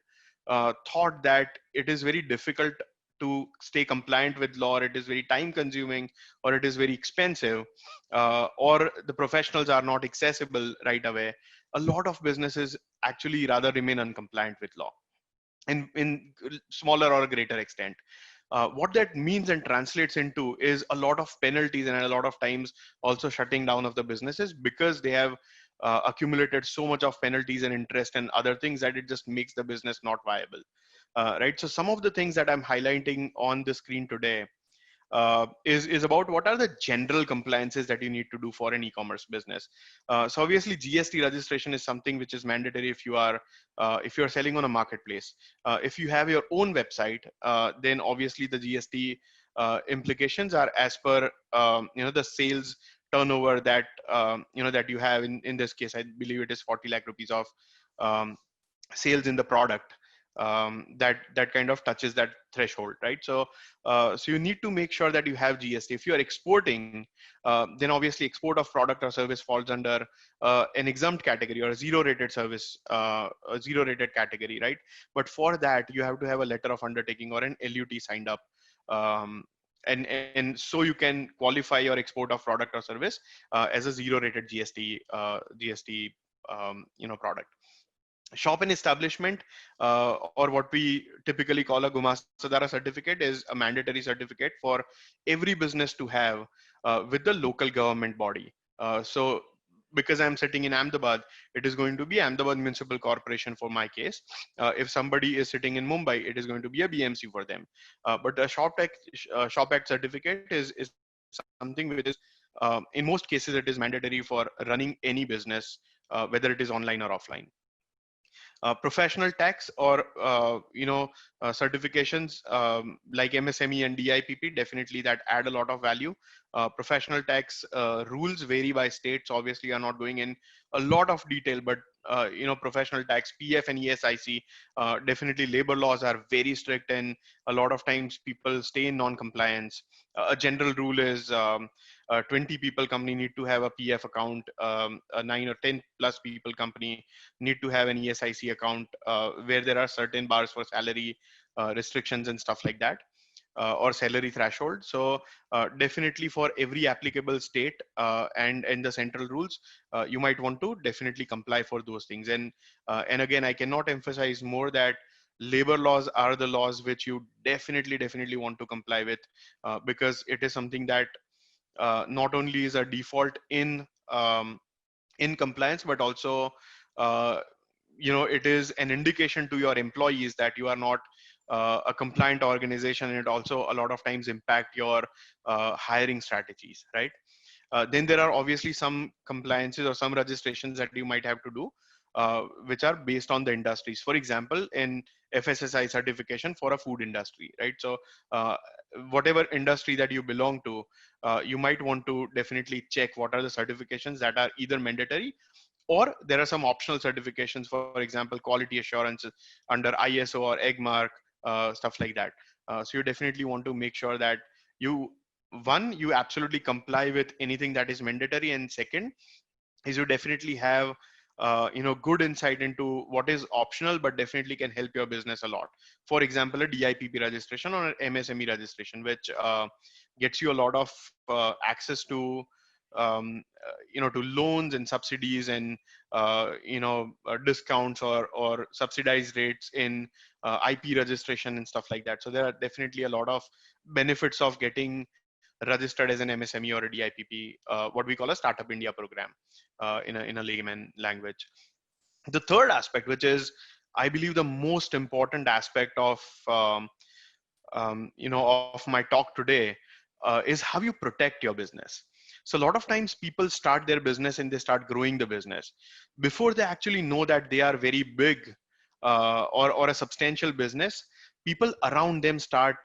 thought that it is very difficult to stay compliant with law, or it is very time consuming, or it is very expensive, or the professionals are not accessible right away, a lot of businesses actually rather remain uncompliant with law in smaller or greater extent. What that means and translates into is a lot of penalties, and a lot of times also shutting down of the businesses, because they have accumulated so much of penalties and interest and other things that it just makes the business not viable. Right. So some of the things that I'm highlighting on the screen today is about what are the general compliances that you need to do for an e-commerce business. So obviously GST registration is something which is mandatory if you're selling on a marketplace. If you have your own website, then obviously the GST implications are as per the sales turnover that that you have. In this case, I believe it is 40 lakh rupees of um, sales in the product, that kind of touches that threshold, right? So you need to make sure that you have GST. If you are exporting, then obviously export of product or service falls under an exempt category or a zero rated service, a zero rated category, right? But for that, you have to have a letter of undertaking or an LUT signed up. Um, and so you can qualify your export of product or service as a zero rated GST product. Shop and establishment, or what we typically call a Gumasadara certificate, is a mandatory certificate for every business to have with the local government body. So because I'm sitting in Ahmedabad, it is going to be Ahmedabad Municipal Corporation for my case. If somebody is sitting in Mumbai, it is going to be a BMC for them. But a Shop Act certificate is something which is, in most cases, it is mandatory for running any business, whether it is online or offline. Professional tax, or certifications like MSME and DIPP, definitely that add a lot of value. Professional tax rules vary by states, obviously are not going in a lot of detail, but professional tax, PF and ESIC, definitely labor laws are very strict, and a lot of times people stay in non-compliance. A general rule is 20 people company need to have a PF account, a 9 or 10 plus people company need to have an ESIC account, where there are certain bars for salary restrictions and stuff like that, or salary threshold. So definitely for every applicable state and the central rules, you might want to definitely comply for those things. And again, I cannot emphasize more that labor laws are the laws which you definitely want to comply with, because it is something that not only is a default in compliance, but also it is an indication to your employees that you are not a compliant organization, and it also a lot of times impact your hiring strategies, right? Then there are obviously some compliances or some registrations that you might have to do, which are based on the industries. For example, in FSSI certification for a food industry, right? So whatever industry that you belong to, you might want to definitely check what are the certifications that are either mandatory, or there are some optional certifications, for example, quality assurance under ISO or EggMark, stuff like that. So you definitely want to make sure that you absolutely comply with anything that is mandatory, and second is you definitely have good insight into what is optional but definitely can help your business a lot. For example, a DIPP registration or an MSME registration, which gets you a lot of access to to loans and subsidies and discounts or subsidized rates in IP registration and stuff like that. So there are definitely a lot of benefits of getting registered as an MSME or a DIPP, what we call a Startup India program in a layman language. The third aspect, which is I believe the most important aspect of of my talk today, is how you protect your business. So a lot of times people start their business and they start growing the business before they actually know that they are very big or a substantial business. People around them start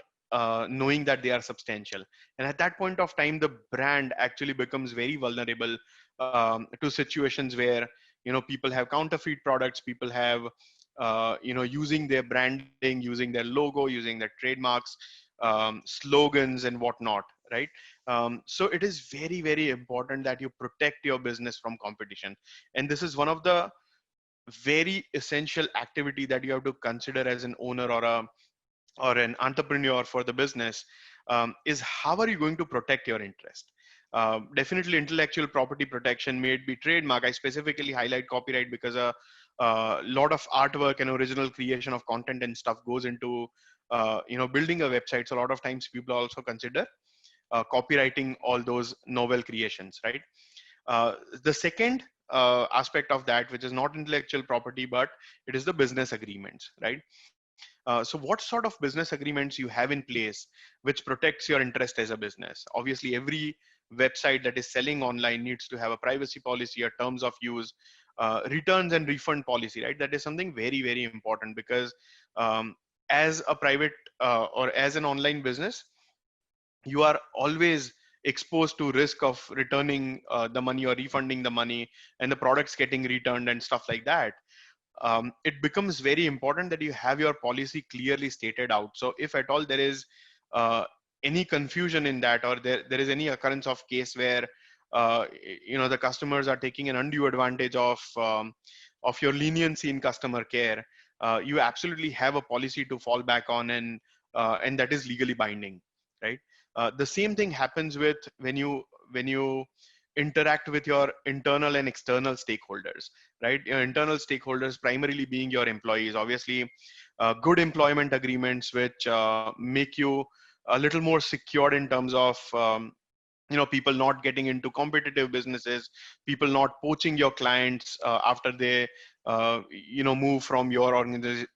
knowing that they are substantial, and at that point of time the brand actually becomes very vulnerable to situations where people have counterfeit products, people have using their branding, using their logo, using their trademarks, slogans and whatnot, right? So it is very, very important that you protect your business from competition. And this is one of the very essential activity that you have to consider as an owner or an entrepreneur for the business, is how are you going to protect your interest? Definitely intellectual property protection, may it be trademark. I specifically highlight copyright because a lot of artwork and original creation of content and stuff goes into building a website. So a lot of times people also consider copywriting all those novel creations, right? The second aspect of that, which is not intellectual property, but it is the business agreements, right? So what sort of business agreements you have in place which protects your interest as a business? Obviously, every website that is selling online needs to have a privacy policy, a terms of use, returns and refund policy, right? That is something very, very important because as a private or as an online business, you are always exposed to risk of returning the money or refunding the money and the products getting returned and stuff like that. It becomes very important that you have your policy clearly stated out. So if at all there is any confusion in that, or there is any occurrence of case where the customers are taking an undue advantage of your leniency in customer care, you absolutely have a policy to fall back on, and that is legally binding, right? The same thing happens with when you interact with your internal and external stakeholders, right? Your internal stakeholders primarily being your employees. Obviously, good employment agreements which make you a little more secured in terms of people not getting into competitive businesses, people not poaching your clients after they move from your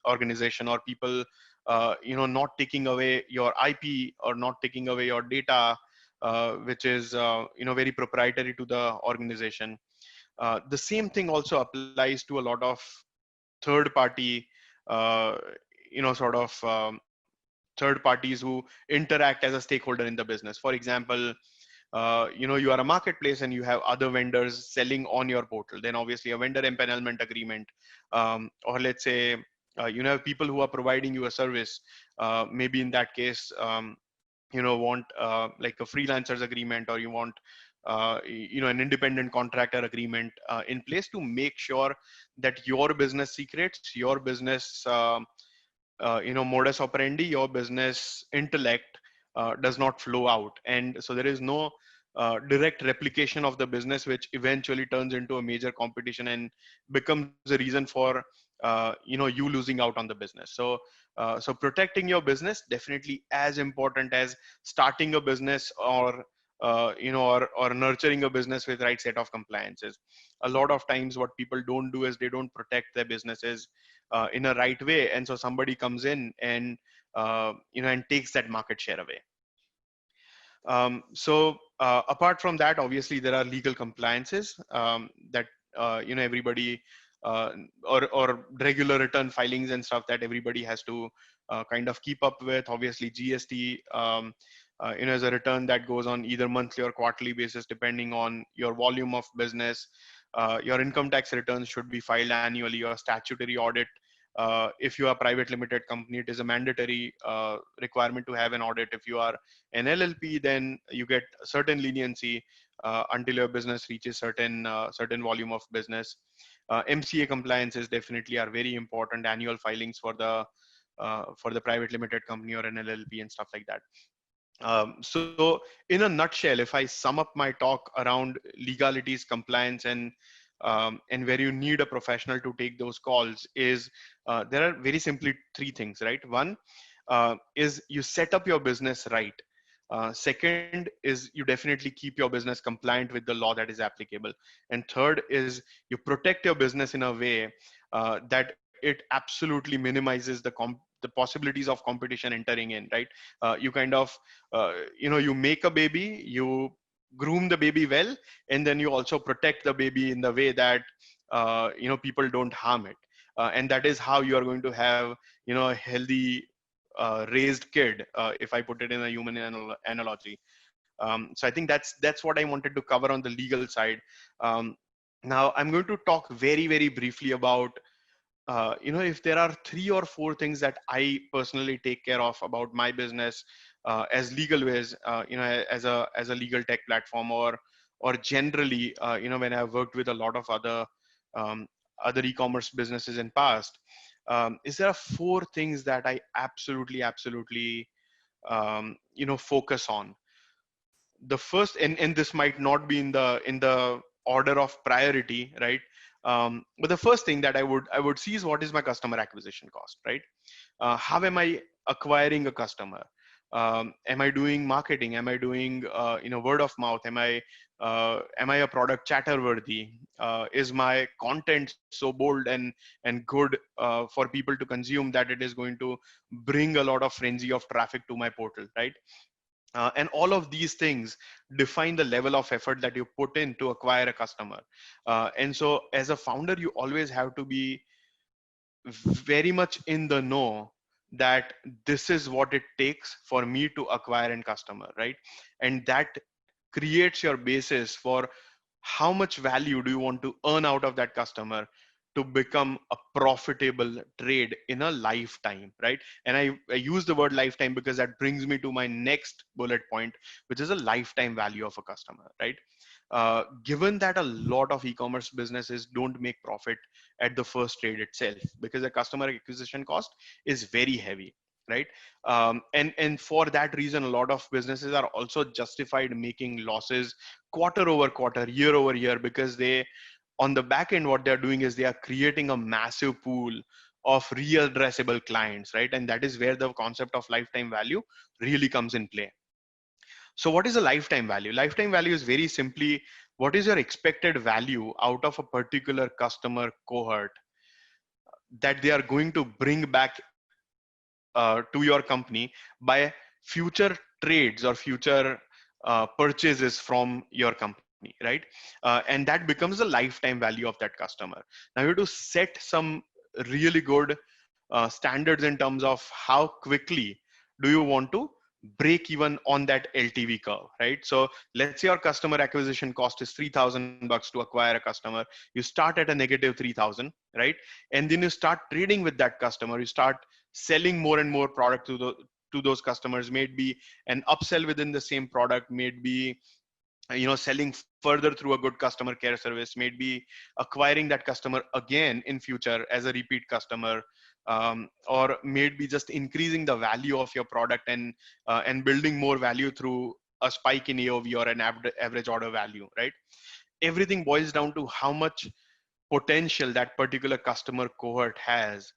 organization, or people not taking away your IP or not taking away your data, which is very proprietary to the organization. The same thing also applies to a lot of third party sort of third parties who interact as a stakeholder in the business. For example, you are a marketplace and you have other vendors selling on your portal, then obviously a vendor empanelment agreement, or let's say have people who are providing you a service, maybe in that case want like a freelancers agreement, or you want an independent contractor agreement in place to make sure that your business secrets, your business modus operandi, your business intellect does not flow out. And so there is no direct replication of the business, which eventually turns into a major competition and becomes a reason for you losing out on the business. So protecting your business definitely as important as starting a business, or or nurturing a business with right set of compliances. A lot of times what people don't do is they don't protect their businesses in a right way, and so somebody comes in and and takes that market share away. So apart from that, obviously there are legal compliances that everybody or regular return filings and stuff that everybody has to kind of keep up with. Obviously GST is a return that goes on either monthly or quarterly basis depending on your volume of business. Your income tax returns should be filed annually. Your statutory audit, if you are a private limited company, it is a mandatory requirement to have an audit. If you are an LLP, then you get certain leniency until your business reaches certain volume of business. MCA compliances definitely are very important. Annual filings for the private limited company or an LLP and stuff like that. So in a nutshell, if I sum up my talk around legalities, compliance, and where you need a professional to take those calls is there are very simply three things, right? One is you set up your business right. Second is you definitely keep your business compliant with the law that is applicable. And third is you protect your business in a way that it absolutely minimizes the possibilities of competition entering in, right? You kind of, you make a baby, you groom the baby well, and then you also protect the baby in the way that, people don't harm it. And that is how you are going to have, a healthy raised kid, if I put it in a human analogy. So I think that's what I wanted to cover on the legal side. Now I'm going to talk very, very briefly about, if there are 3 or 4 things that I personally take care of about my business as legal ways, as a legal tech platform, or generally, when I've worked with a lot of um, other e-commerce businesses in past, is there are 4 things that I absolutely focus on. The first, and this might not be in the order of priority, right? But the first thing that I would see is, what is my customer acquisition cost, right? How am I acquiring a customer? Am I doing marketing? Am I doing word of mouth? Am I a product chatter worthy? Is my content so bold and good for people to consume that it is going to bring a lot of frenzy of traffic to my portal, right? And all of these things define the level of effort that you put in to acquire a customer. And so as a founder, you always have to be very much in the know that this is what it takes for me to acquire a customer, right? And that creates your basis for how much value do you want to earn out of that customer to become a profitable trade in a lifetime, right? And I use the word lifetime because that brings me to my next bullet point, which is a lifetime value of a customer, right? Given that a lot of e-commerce businesses don't make profit at the first trade itself because the customer acquisition cost is very heavy, right? And for that reason, a lot of businesses are also justified making losses quarter over quarter, year over year, because they, on the back end, what they're doing is they are creating a massive pool of readdressable clients, right? And that is where the concept of lifetime value really comes in play. So what is a lifetime value? Lifetime value is very simply, what is your expected value out of a particular customer cohort that they are going to bring back to your company by future trades or future purchases from your company, right? And that becomes the lifetime value of that customer. Now you have to set some really good standards in terms of how quickly do you want to break even on that LTV curve, right? So let's say your customer acquisition cost is $3,000 to acquire a customer. You start at a negative 3,000, right? And then you start trading with that customer. You start selling more and more product to those customers. May it be an upsell within the same product, may it be selling further through a good customer care service, may it be acquiring that customer again in future as a repeat customer, or may it be just increasing the value of your product and building more value through a spike in AOV or an average order value, right? Everything boils down to how much potential that particular customer cohort has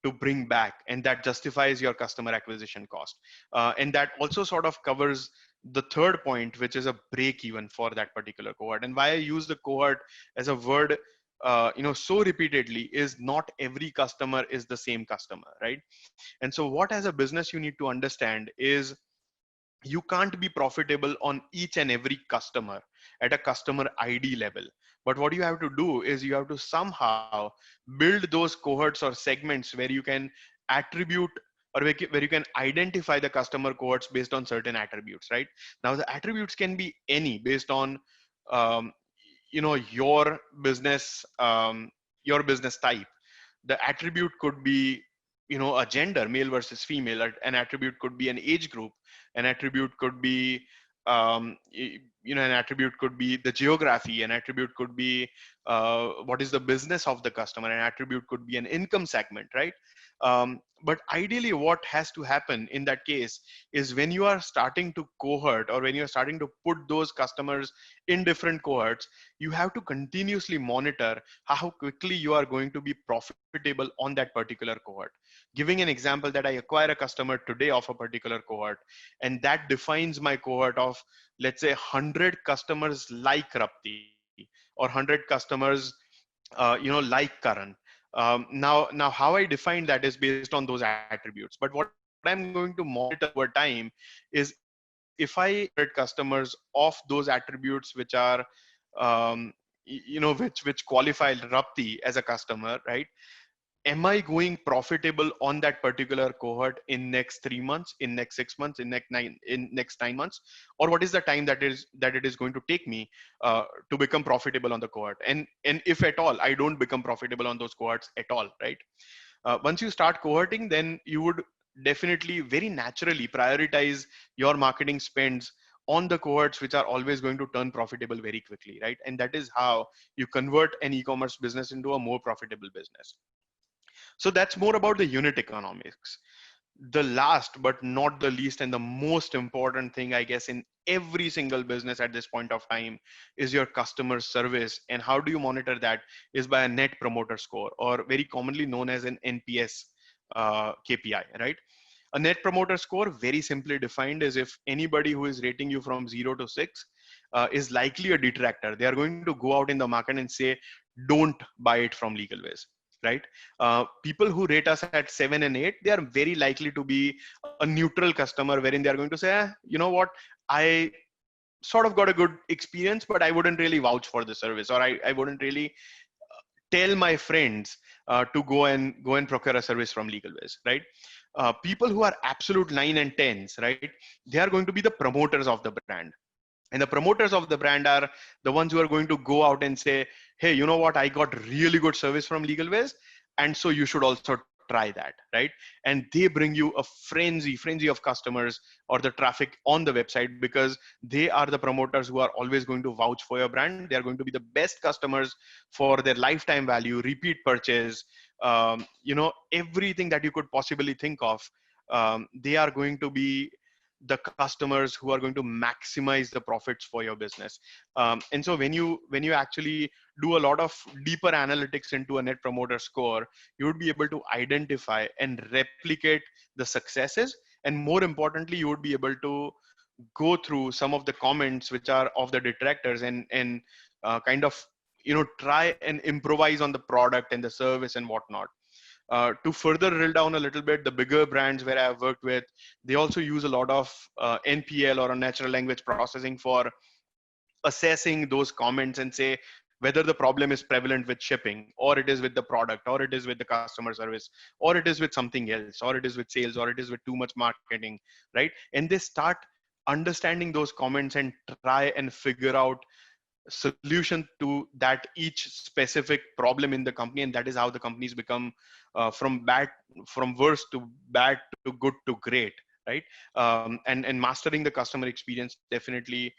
to bring back, and that justifies your customer acquisition cost. And that also sort of covers the third point, which is a break even for that particular cohort. And why I use the cohort as a word so repeatedly is not every customer is the same customer, right? And so what as a business you need to understand is you can't be profitable on each and every customer at a customer ID level. But what you have to do is you have to somehow build those cohorts or segments where you can attribute, or where you can identify the customer cohorts based on certain attributes, right? Now the attributes can be any based on um, your business type. The attribute could be a gender, male versus female. An attribute could be an age group. An attribute could be an attribute could be the geography. An attribute could be what is the business of the customer. An attribute could be an income segment, right? But ideally, what has to happen in that case is when you are starting to cohort, or when you're starting to put those customers in different cohorts, you have to continuously monitor how quickly you are going to be profitable on that particular cohort. Giving an example, that I acquire a customer today of a particular cohort, and that defines my cohort of, let's say, 100 customers like Rapti, or 100 customers like Karan. Now how I define that is based on those attributes. But what I'm going to monitor over time is, if I customers of those attributes which are which qualify Rapti as a customer, right? Am I going profitable on that particular cohort in next 3 months, in next 6 months, in next 9 months, or what is the time that it is going to take me to become profitable on the cohort? And if at all I don't become profitable on those cohorts at all, right? Once you start cohorting, then you would definitely very naturally prioritize your marketing spends on the cohorts which are always going to turn profitable very quickly, right? And that is how you convert an e-commerce business into a more profitable business. So that's more about the unit economics. The last but not the least, and the most important thing, I guess, in every single business at this point of time, is your customer service. And how do you monitor that? Is by a net promoter score, or very commonly known as an NPS KPI, right? A net promoter score, very simply defined, is if anybody who is rating you from 0 to 6 is likely a detractor, they are going to go out in the market and say, don't buy it from Legal Ways, right? People who rate us at 7 and 8, they are very likely to be a neutral customer, wherein they are going to say, you know what, I sort of got a good experience, but I wouldn't really vouch for the service, or I wouldn't really tell my friends to go and procure a service from Legal Ways, right? People who are absolute 9 and 10s, right? They are going to be the promoters of the brand. And the promoters of the brand are the ones who are going to go out and say, hey, you know what, I got really good service from Legal Ways, and so you should also try that, right? And they bring you a frenzy of customers or the traffic on the website, because they are the promoters who are always going to vouch for your brand. They are going to be the best customers for their lifetime value, repeat purchase, everything that you could possibly think of. They are going to be the customers who are going to maximize the profits for your business. And so when you actually do a lot of deeper analytics into a net promoter score, you would be able to identify and replicate the successes. And more importantly, you would be able to go through some of the comments which are of the detractors, and kind of try and improvise on the product and the service and whatnot. To further drill down a little bit, the bigger brands where I've worked with, they also use a lot of NPL, or a natural language processing, for assessing those comments and say whether the problem is prevalent with shipping, or it is with the product, or it is with the customer service, or it is with something else, or it is with sales, or it is with too much marketing, right? And they start understanding those comments and try and figure out solution to that each specific problem in the company. And that is how the companies become from worse to bad to good to great, right? And mastering the customer experience, definitely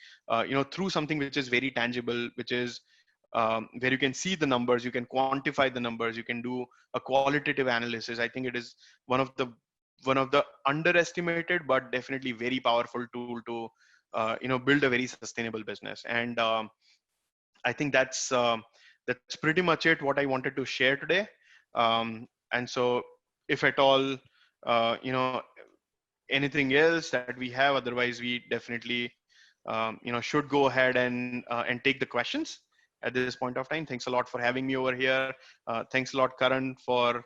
through something which is very tangible, which is where you can see the numbers, you can quantify the numbers, you can do a qualitative analysis. I think it is one of the underestimated but definitely very powerful tool to build a very sustainable business. And I think that's pretty much it what I wanted to share today. And so if at all anything else that we have, otherwise we definitely should go ahead and take the questions at this point of time. Thanks a lot for having me over here. Thanks a lot, Karan, for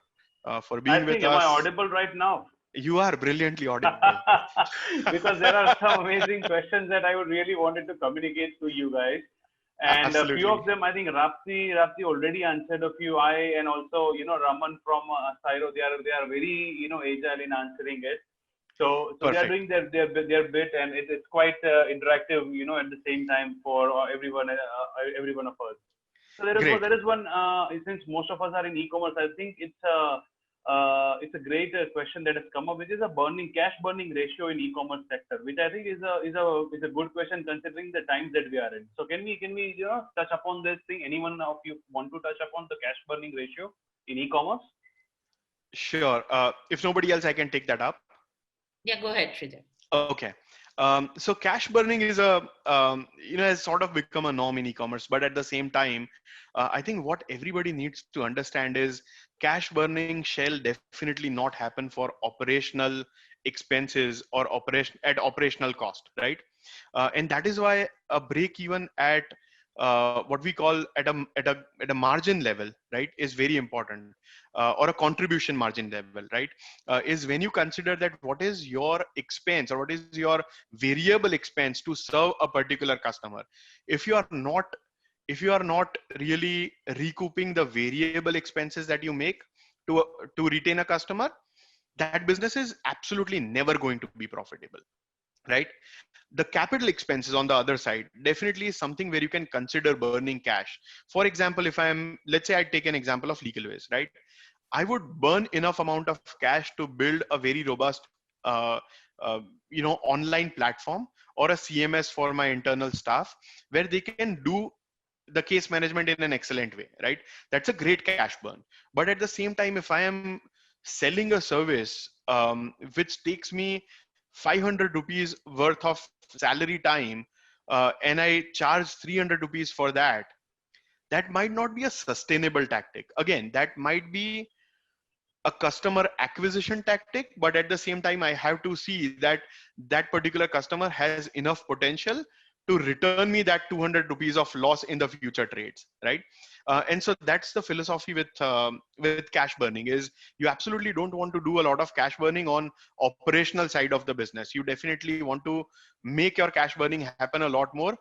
being with us. Am I audible right now? You are brilliantly audible. Because there are some amazing questions that I would really wanted to communicate to you guys. And Absolutely. A few of them, I think Rapti already answered a few. And also, Raman from Syro, they are very, agile in answering it. So they are doing their bit, and it's quite interactive, at the same time for every one of us. So there is one, since most of us are in e-commerce, I think it's a great question that has come up, which is a cash burning ratio in e-commerce sector, which I think is a good question considering the times that we are in. So can we touch upon this thing? Anyone of you want to touch upon the cash burning ratio in e-commerce? Sure. If nobody else, I can take that up. Yeah, go ahead, Shrija. Okay. So cash burning is has sort of become a norm in e-commerce, but at the same time, I think what everybody needs to understand is cash burning shall definitely not happen for operational expenses or operational cost, right? And that is why a break even at what we call at a margin level, right, is very important, or a contribution margin level, right, is when you consider that what is your expense or what is your variable expense to serve a particular customer. If you are not if you are not really recouping the variable expenses that you make to retain a customer, that business is absolutely never going to be profitable, right? The capital expenses on the other side definitely is something where you can consider burning cash. For example, let's say I take an example of legal ways, right? I would burn enough amount of cash to build a very robust, uh, online platform or a CMS for my internal staff, where they can do the case management in an excellent way, right? That's a great cash burn. But at the same time, if I am selling a service which takes me 500 rupees worth of salary time, and I charge 300 rupees for that, that might not be a sustainable tactic. Again, that might be a customer acquisition tactic, but at the same time I have to see that that particular customer has enough potential to return me that 200 rupees of loss in the future trades, right? And so that's the philosophy with cash burning, is you absolutely don't want to do a lot of cash burning on operational side of the business. You definitely want to make your cash burning happen a lot more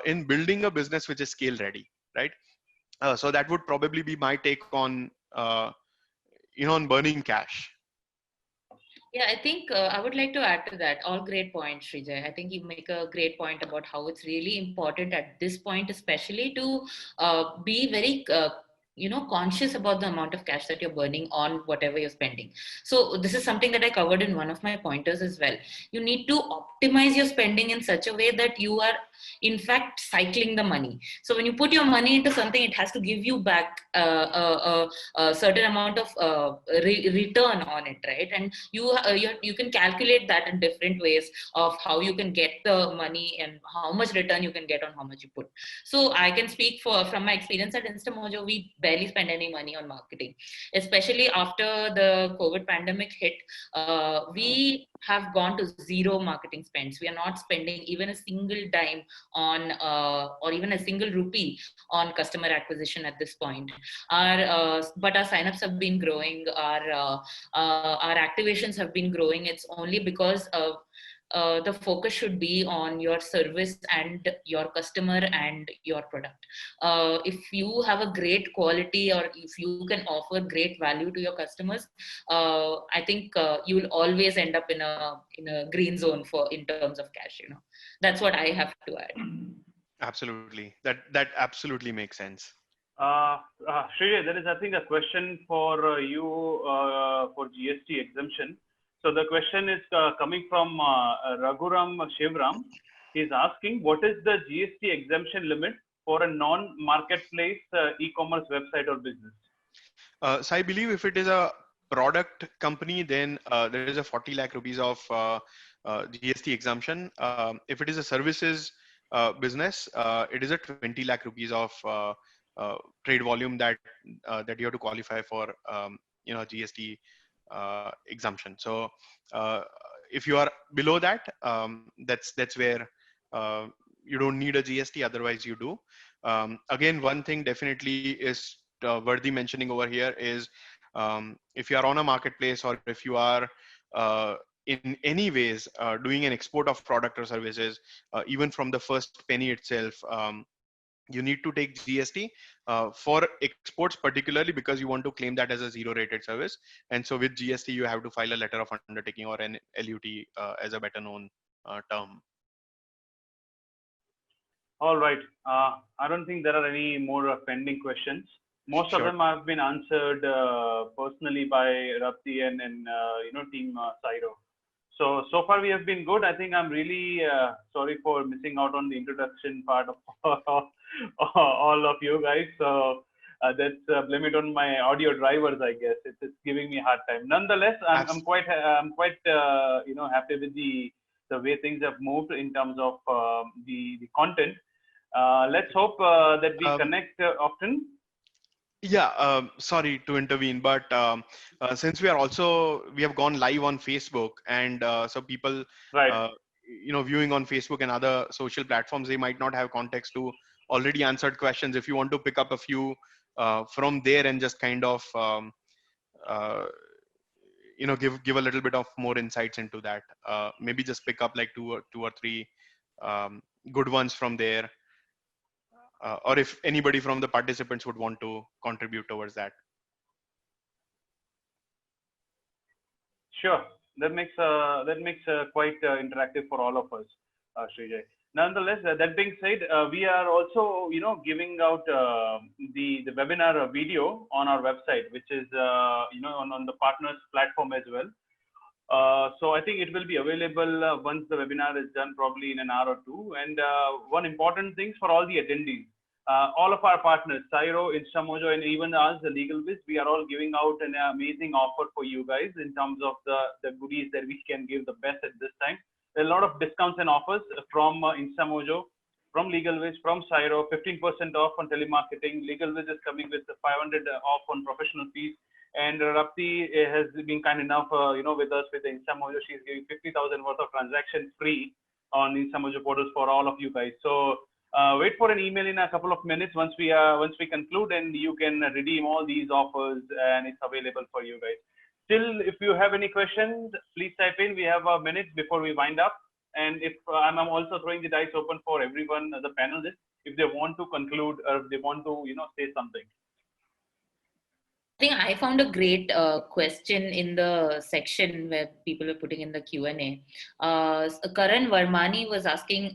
in building a business which is scale ready, right? So that would probably be my take on on burning cash. Yeah, I think I would like to add to that. All great points, Srijay. I think you make a great point about how it's really important at this point, especially to be very conscious about the amount of cash that you're burning on whatever you're spending. So this is something that I covered in one of my pointers as well. You need to optimize your spending in such a way that you are in fact cycling the money. So when you put your money into something, it has to give you back a certain amount of return on it, right? And you can calculate that in different ways of how you can get the money and how much return you can get on how much you put. So I can speak from my experience at Instamojo. We barely spend any money on marketing, especially after the COVID pandemic hit. We have gone to zero marketing spends. We are not spending even a single dime on or even a single rupee on customer acquisition at this point. But our signups have been growing, our activations have been growing. It's only because of the focus should be on your service and your customer and your product. If you have a great quality, or if you can offer great value to your customers, I think you will always end up in a green zone in terms of cash. That's what I have to add. Absolutely, that absolutely makes sense. Shrija, there is, I think, a question for you for GST exemption. So the question is coming from Raghuram Shivram. He's asking, what is the GST exemption limit for a non-marketplace e-commerce website or business? So I believe if it is a product company, then there is a 40 lakh rupees of GST exemption. If it is a services business, it is a 20 lakh rupees of trade volume that you have to qualify for GST exemption. So if you are below that, that's where you don't need a GST. Otherwise, you do. Again, one thing definitely is worthy mentioning over here is if you are on a marketplace, or if you are in any ways doing an export of product or services, even from the first penny itself, you need to take GST for exports, particularly because you want to claim that as a zero rated service. And so with GST, you have to file a letter of undertaking, or an LUT as a better known term. All right. I don't think there are any more pending questions. Most of them have been answered personally by Rapti and team Syro. So far we have been good. I think I'm really sorry for missing out on the introduction part of all of you guys. So blame it on my audio drivers, I guess. It's giving me a hard time. Nonetheless, I'm quite happy with the way things have moved in terms of the content. Let's hope that we connect often. Yeah, sorry to intervene, but since we have gone live on Facebook, and so people, right, viewing on Facebook and other social platforms, they might not have context to already answered questions. If you want to pick up a few from there and just kind of, give a little bit of more insights into that. Maybe just pick up like two or three good ones from there. Or if anybody from the participants would want to contribute towards that. Sure, that makes quite interactive for all of us, Srijay. Nonetheless, that being said, we are also giving out the webinar video on our website, which is on the partners platform as well. So I think it will be available once the webinar is done, probably in an hour or two. And one important thing for all the attendees, all of our partners, Syro, Instamojo, and even us, the LegalViz, we are all giving out an amazing offer for you guys in terms of the goodies that we can give the best at this time. There are a lot of discounts and offers from Instamojo, from LegalViz, from Syro, 15% off on telemarketing. LegalViz is coming with the 500 off on professional fees. And Rapti has been kind enough, with us with the Instamojo. She's giving 50,000 worth of transactions free on Instamojo portals for all of you guys. So wait for an email in a couple of minutes once we conclude, and you can redeem all these offers, and it's available for you guys. Still, if you have any questions, please type in. We have a minute before we wind up, and if I'm also throwing the dice open for everyone, the panelists, if they want to conclude or if they want to, say something. I think I found a great question in the section where people are putting in the Q&A. Karan Varmani was asking,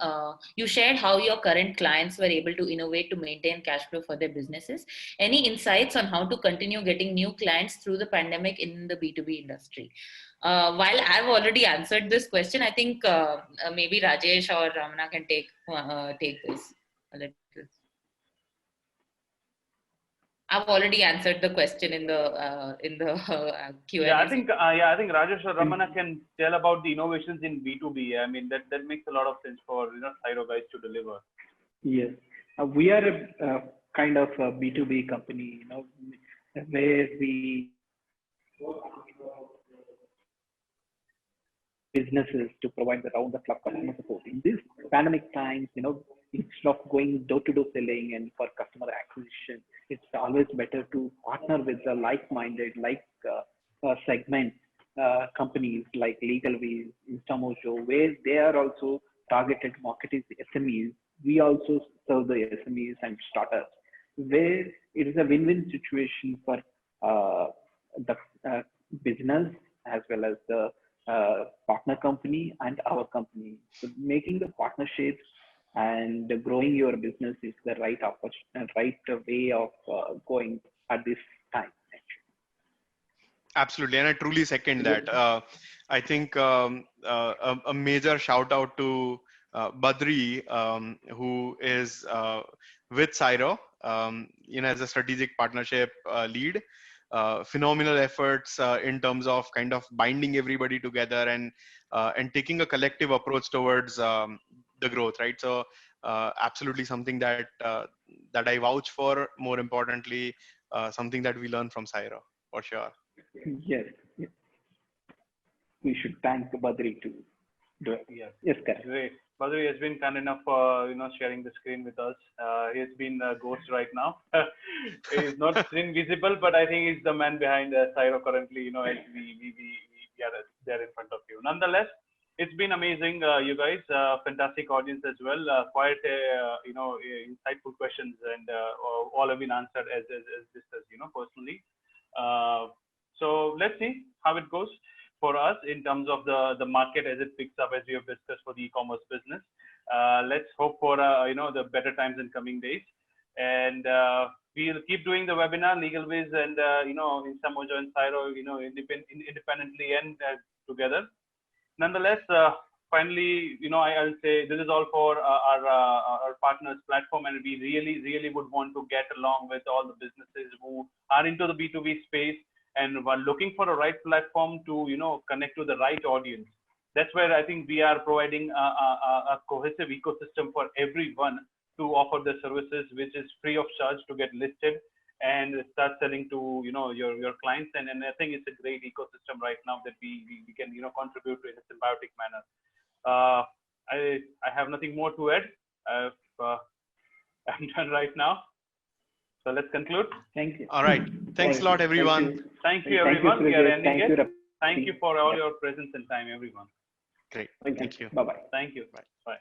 you shared how your current clients were able to innovate to maintain cash flow for their businesses. Any insights on how to continue getting new clients through the pandemic in the B2B industry? While I've already answered this question, I think maybe Rajesh or Ramana can take this a little. I've already answered the question in the Q&A. Yeah, I think Rajesh or Ramana can tell about the innovations in B2B. I mean, that makes a lot of sense for Syro guys to deliver. Yes, we are a kind of a B2B company, where we businesses to provide the round-the-clock customer support. In this pandemic times, instead of going door-to-door selling and for customer acquisition, it's always better to partner with the like-minded, segment companies like LegalViz, Instamojo, where they are also targeted market is SMEs. We also serve the SMEs and startups, where it is a win-win situation for the business as well as the partner company and our company. So making the partnerships and growing your business is the right way of going at this time. Absolutely, and I truly second that. I think a major shout out to Badri, who is with Syro, as a strategic partnership lead. Phenomenal efforts in terms of kind of binding everybody together and taking a collective approach towards the growth, right? So absolutely something that I vouch for. More importantly, something that we learn from Syro for sure. Yes, we should thank Badri to do it. Yes, correct. Great. Badri has been kind enough, sharing the screen with us. He has been a ghost right now. He's not screen visible, but I think he's the man behind Syro currently. As we are there in front of you. Nonetheless, it's been amazing, you guys. Fantastic audience as well. Quite, insightful questions, and all have been answered as discussed, personally. So let's see how it goes for us in terms of the market as it picks up, as we have discussed for the e-commerce business. Let's hope for the better times in coming days, and we'll keep doing the webinar, LegalViz and Instamojo and Syro, independently and together. Nonetheless, finally, I'll say this is all for our partners platform, and we really would want to get along with all the businesses who are into the B2B space and were looking for a right platform to connect to the right audience. That's where I think we are providing a cohesive ecosystem for everyone to offer the services, which is free of charge to get listed and start selling to your clients. And I think it's a great ecosystem right now that we can contribute to in a symbiotic manner. I have nothing more to add. I'm done right now. So let's conclude. Thank you. All right. Thanks a lot, everyone. Thank you, everyone. We are ending it. Thank you for all Yep. your presence and time, everyone. Great. Thank Thank you. Bye-bye. Thank you. Bye. Bye.